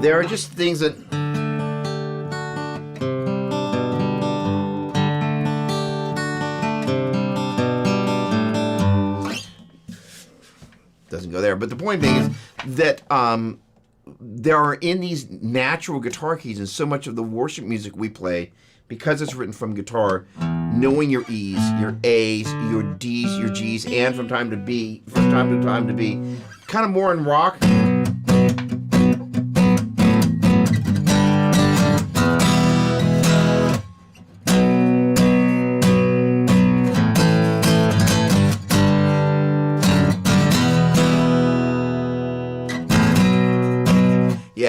there are just things that doesn't go there, but the point being is that there are in these natural guitar keys, and so much of the worship music we play, because it's written from guitar, knowing your E's, your A's, your D's, your G's, and from time to B, kind of more in rock.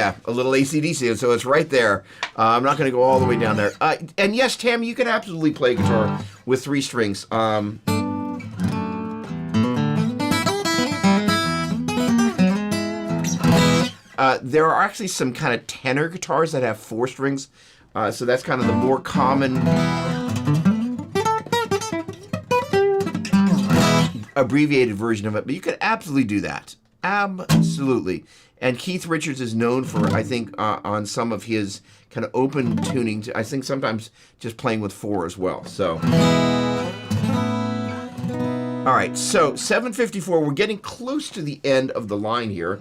Yeah, a little AC/DC, so it's right there. I'm not going to go all the way down there. And yes, Tammy, you can absolutely play guitar with 3 strings. There are actually some kind of tenor guitars that have 4 strings, so that's kind of the more common abbreviated version of it, but you could absolutely do that. Absolutely. And Keith Richards is known for, I think, on some of his kind of open tuning, I think sometimes just playing with 4 as well. So, all right, so 7:54, we're getting close to the end of the line here.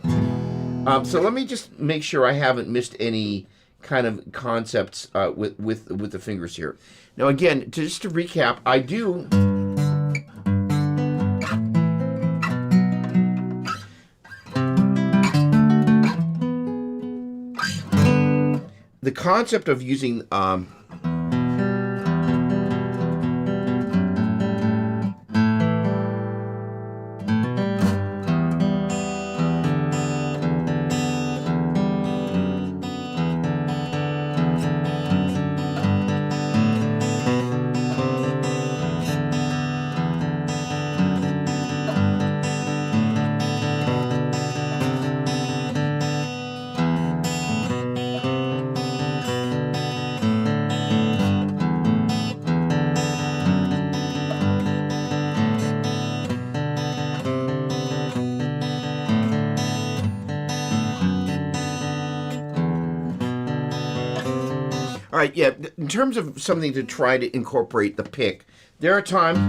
So let me just make sure I haven't missed any kind of concepts with the fingers here. Now again, just to recap, I do... The concept of using all right, yeah, in terms of something to try to incorporate the pick, there are times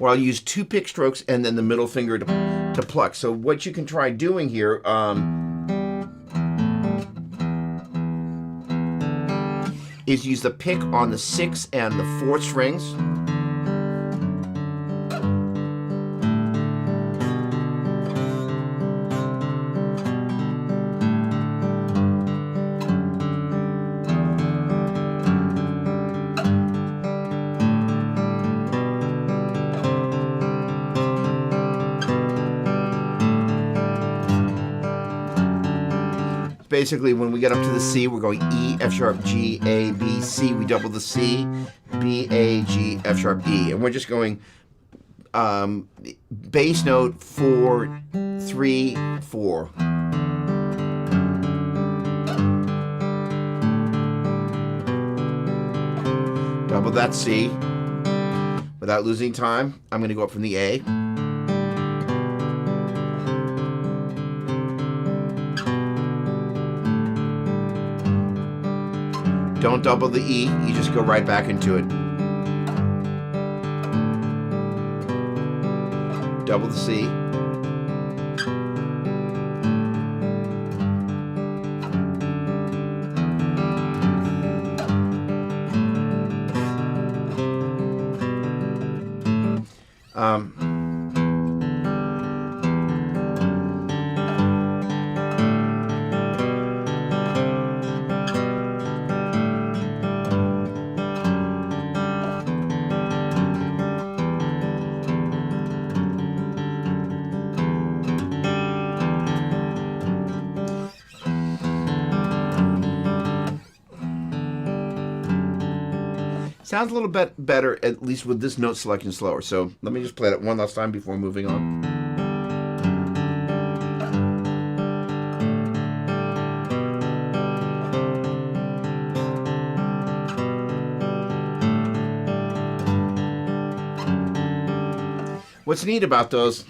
where I'll use 2 pick strokes and then the middle finger to pluck. So what you can try doing here is use the pick on the 6th and the 4th strings. Basically, when we get up to the C, we're going E, F sharp, G, A, B, C. We double the C, B, A, G, F sharp, E. And we're just going bass note 4, 3, 4. Double that C. Without losing time, I'm going to go up from the A. Don't double the E, you just go right back into it. Double the C. Sounds a little bit better, at least with this note selection slower. So let me just play that one last time before moving on. What's neat about those,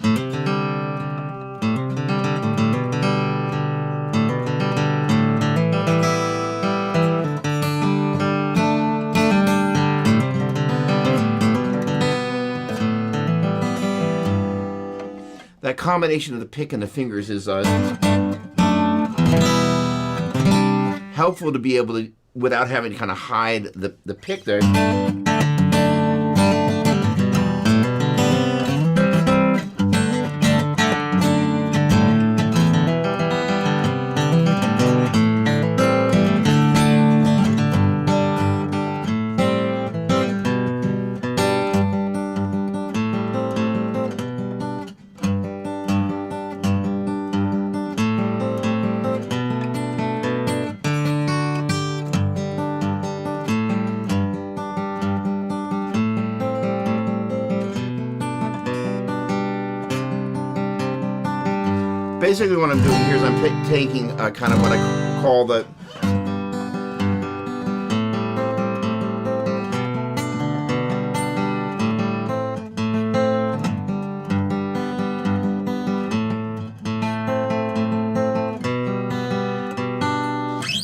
that combination of the pick and the fingers is helpful to be able to, without having to kind of hide the pick there. basically what I'm doing here is I'm taking kind of what I call the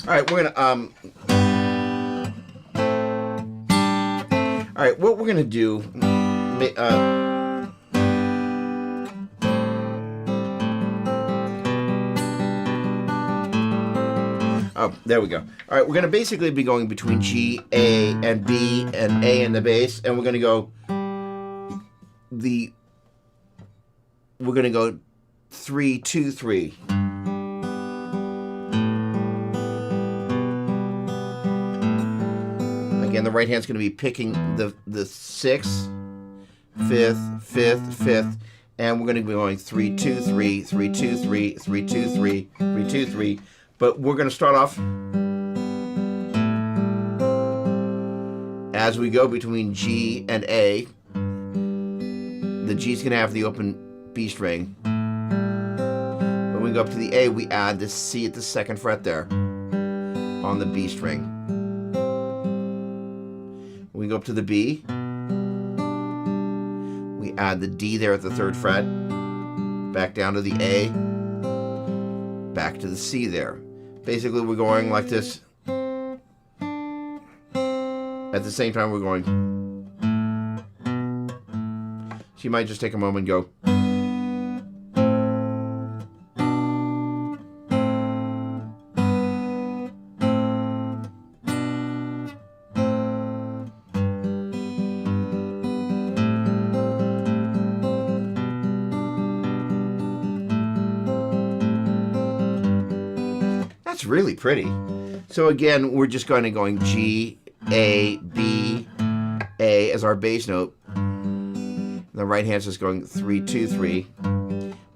all right, we're gonna all right, what we're gonna do oh, there we go. All right, we're going to basically be going between G, A, and B, and A in the bass, and we're going to go we're going to go 3, 2, 3. Again, the right hand's going to be picking the 6th, 5th, 5th, 5th, and we're going to be going 3, 2, 3, 3, 2, 3, 3, 2, 3, 3, 2, 3. But we're going to start off as we go between G and A. The G's going to have the open B string. When we go up to the A, we add the C at the 2nd fret there on the B string. When we go up to the B, we add the D there at the 3rd fret, back down to the A, back to the C there. Basically, we're going like this. At the same time, we're going. So you might just take a moment and go. That's really pretty. So again, we're just going G, A, B, A as our bass note. The right hand's just going 3, 2, 3,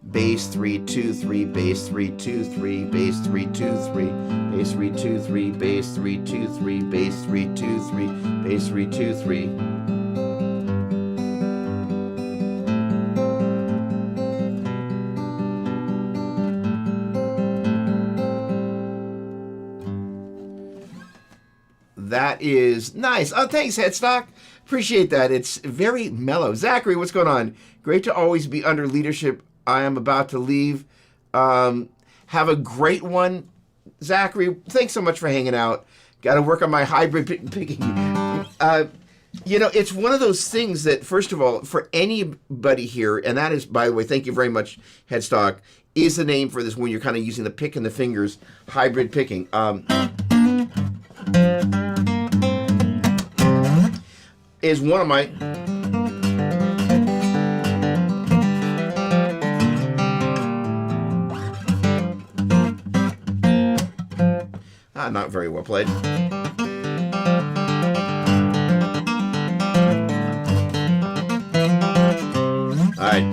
bass 3, 2, 3, bass 3, 2, 3, bass 3, 2, 3, bass 3, 2, 3, bass 3, 2, 3, bass 3, 2, 3, bass 3, 2, 3. That is nice. Oh, thanks, Headstock. Appreciate that. It's very mellow. Zachary, what's going on? Great to always be under leadership. I am about to leave. Have a great one. Zachary, thanks so much for hanging out. Got to work on my hybrid picking. You know, it's one of those things that, first of all, for anybody here, and that is, by the way, thank you very much, Headstock, is the name for this when you're kind of using the pick and the fingers, hybrid picking. Is one of my not very well played. All right.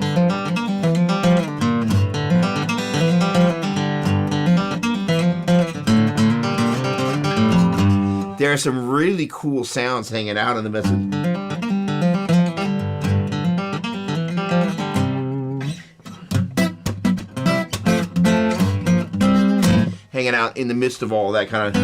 There are some really cool sounds hanging out in the midst of all that kind of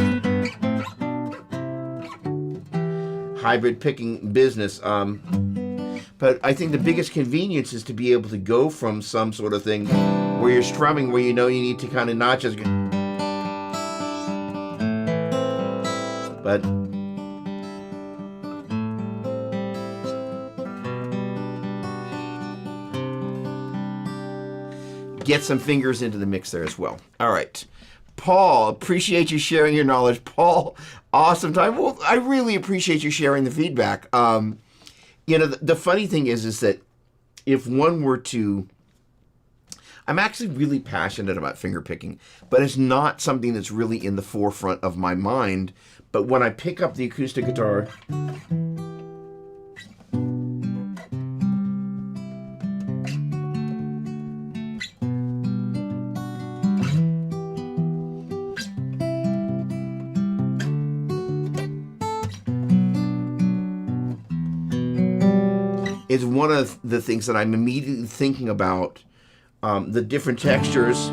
hybrid picking business. But I think the biggest convenience is to be able to go from some sort of thing where you're strumming, where you know you need to kind of not just... But get some fingers into the mix there as well. All right. Paul, appreciate you sharing your knowledge. Paul, awesome time. Well, I really appreciate you sharing the feedback. You know, the funny thing is that if one were to... I'm actually really passionate about finger picking, but it's not something that's really in the forefront of my mind. But when I pick up the acoustic guitar, is one of the things that I'm immediately thinking about, the different textures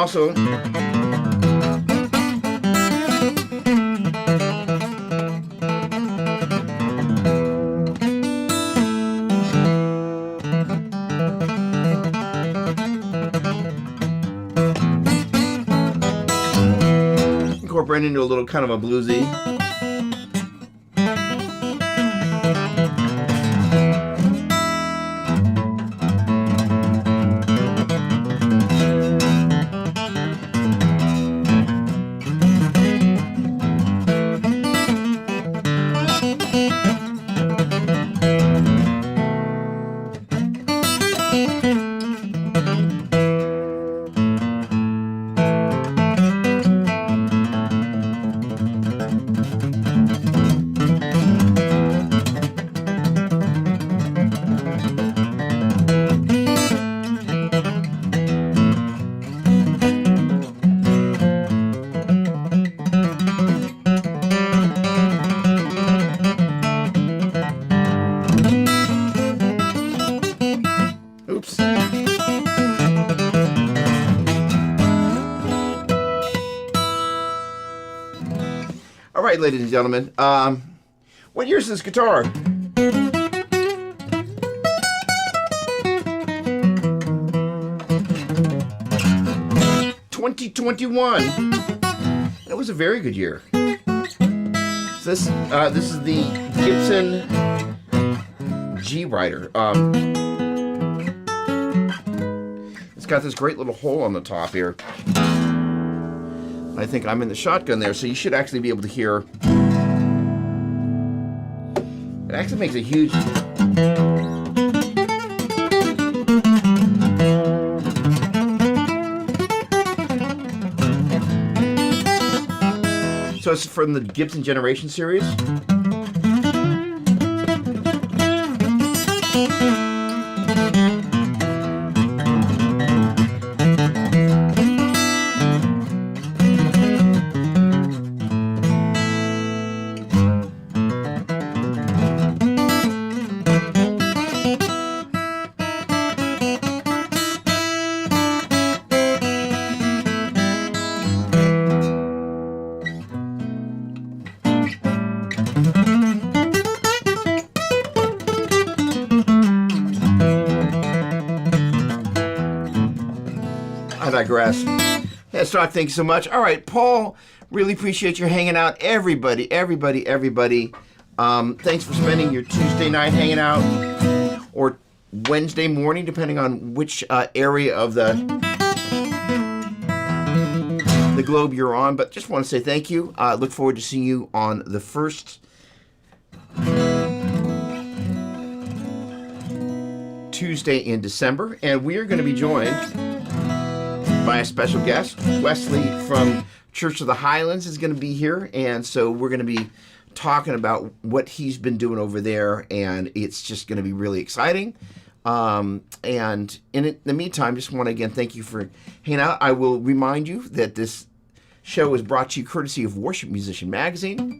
also... incorporate into a little kind of a bluesy. Oops. All right, ladies and gentlemen. What year is this guitar? 2021. That was a very good year. So this is the Gibson G Rider. It's got this great little hole on the top here. I think I'm in the shotgun there, so you should actually be able to hear. It actually makes a huge... So it's from the Gibson Generation series. I digress. Yeah, Stock, thank you so much. All right, Paul, really appreciate you hanging out. Everybody. Thanks for spending your Tuesday night hanging out, or Wednesday morning, depending on which area of the globe you're on. But just want to say thank you. Look forward to seeing you on the first Tuesday in December, and we are going to be joined by a special guest. Wesley from Church of the Highlands is going to be here, and so we're going to be talking about what he's been doing over there, and it's just going to be really exciting. And in the meantime, just want to again thank you for hanging out. I will remind you that this show is brought to you courtesy of Worship Musician Magazine,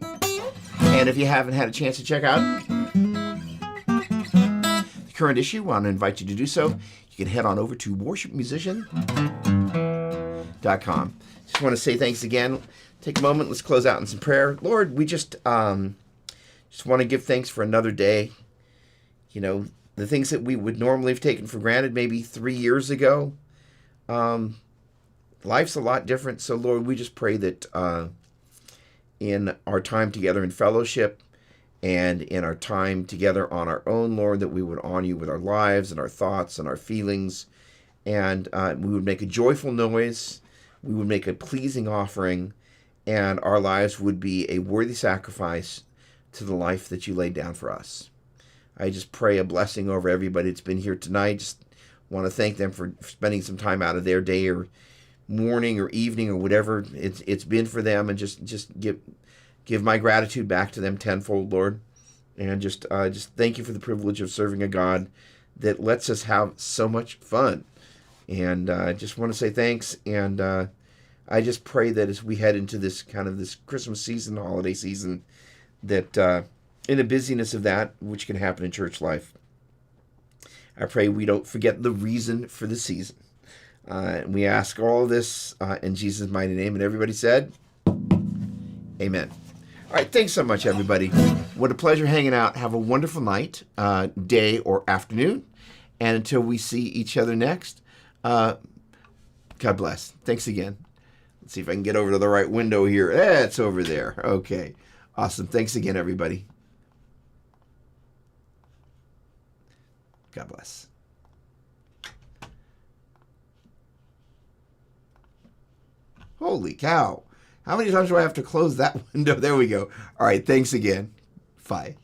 and if you haven't had a chance to check out the current issue, I want to invite you to do so. You can head on over to worshipmusician.com. Just want to say thanks again. Take a moment. Let's close out in some prayer. Lord, we just want to give thanks for another day. You know, the things that we would normally have taken for granted maybe 3 years ago. Life's a lot different. So, Lord, we just pray that in our time together in fellowship and in our time together on our own, Lord, that we would honor you with our lives and our thoughts and our feelings. And we would make a joyful noise. We would make a pleasing offering. And our lives would be a worthy sacrifice to the life that you laid down for us. I just pray a blessing over everybody that's been here tonight. Just want to thank them for spending some time out of their day or morning or evening or whatever it's been for them, and just give my gratitude back to them tenfold, Lord. And just thank you for the privilege of serving a God that lets us have so much fun. And I just want to say thanks. And I just pray that as we head into this kind of this Christmas season, holiday season, that in the busyness of that, which can happen in church life, I pray we don't forget the reason for the season. We ask all this in Jesus' mighty name. And everybody said, amen. All right, thanks so much, everybody. What a pleasure hanging out. Have a wonderful night, day, or afternoon. And until we see each other next, God bless. Thanks again. Let's see if I can get over to the right window here. It's over there. Okay. Awesome. Thanks again, everybody. God bless. Holy cow. How many times do I have to close that window? There we go. All right. Thanks again. Bye.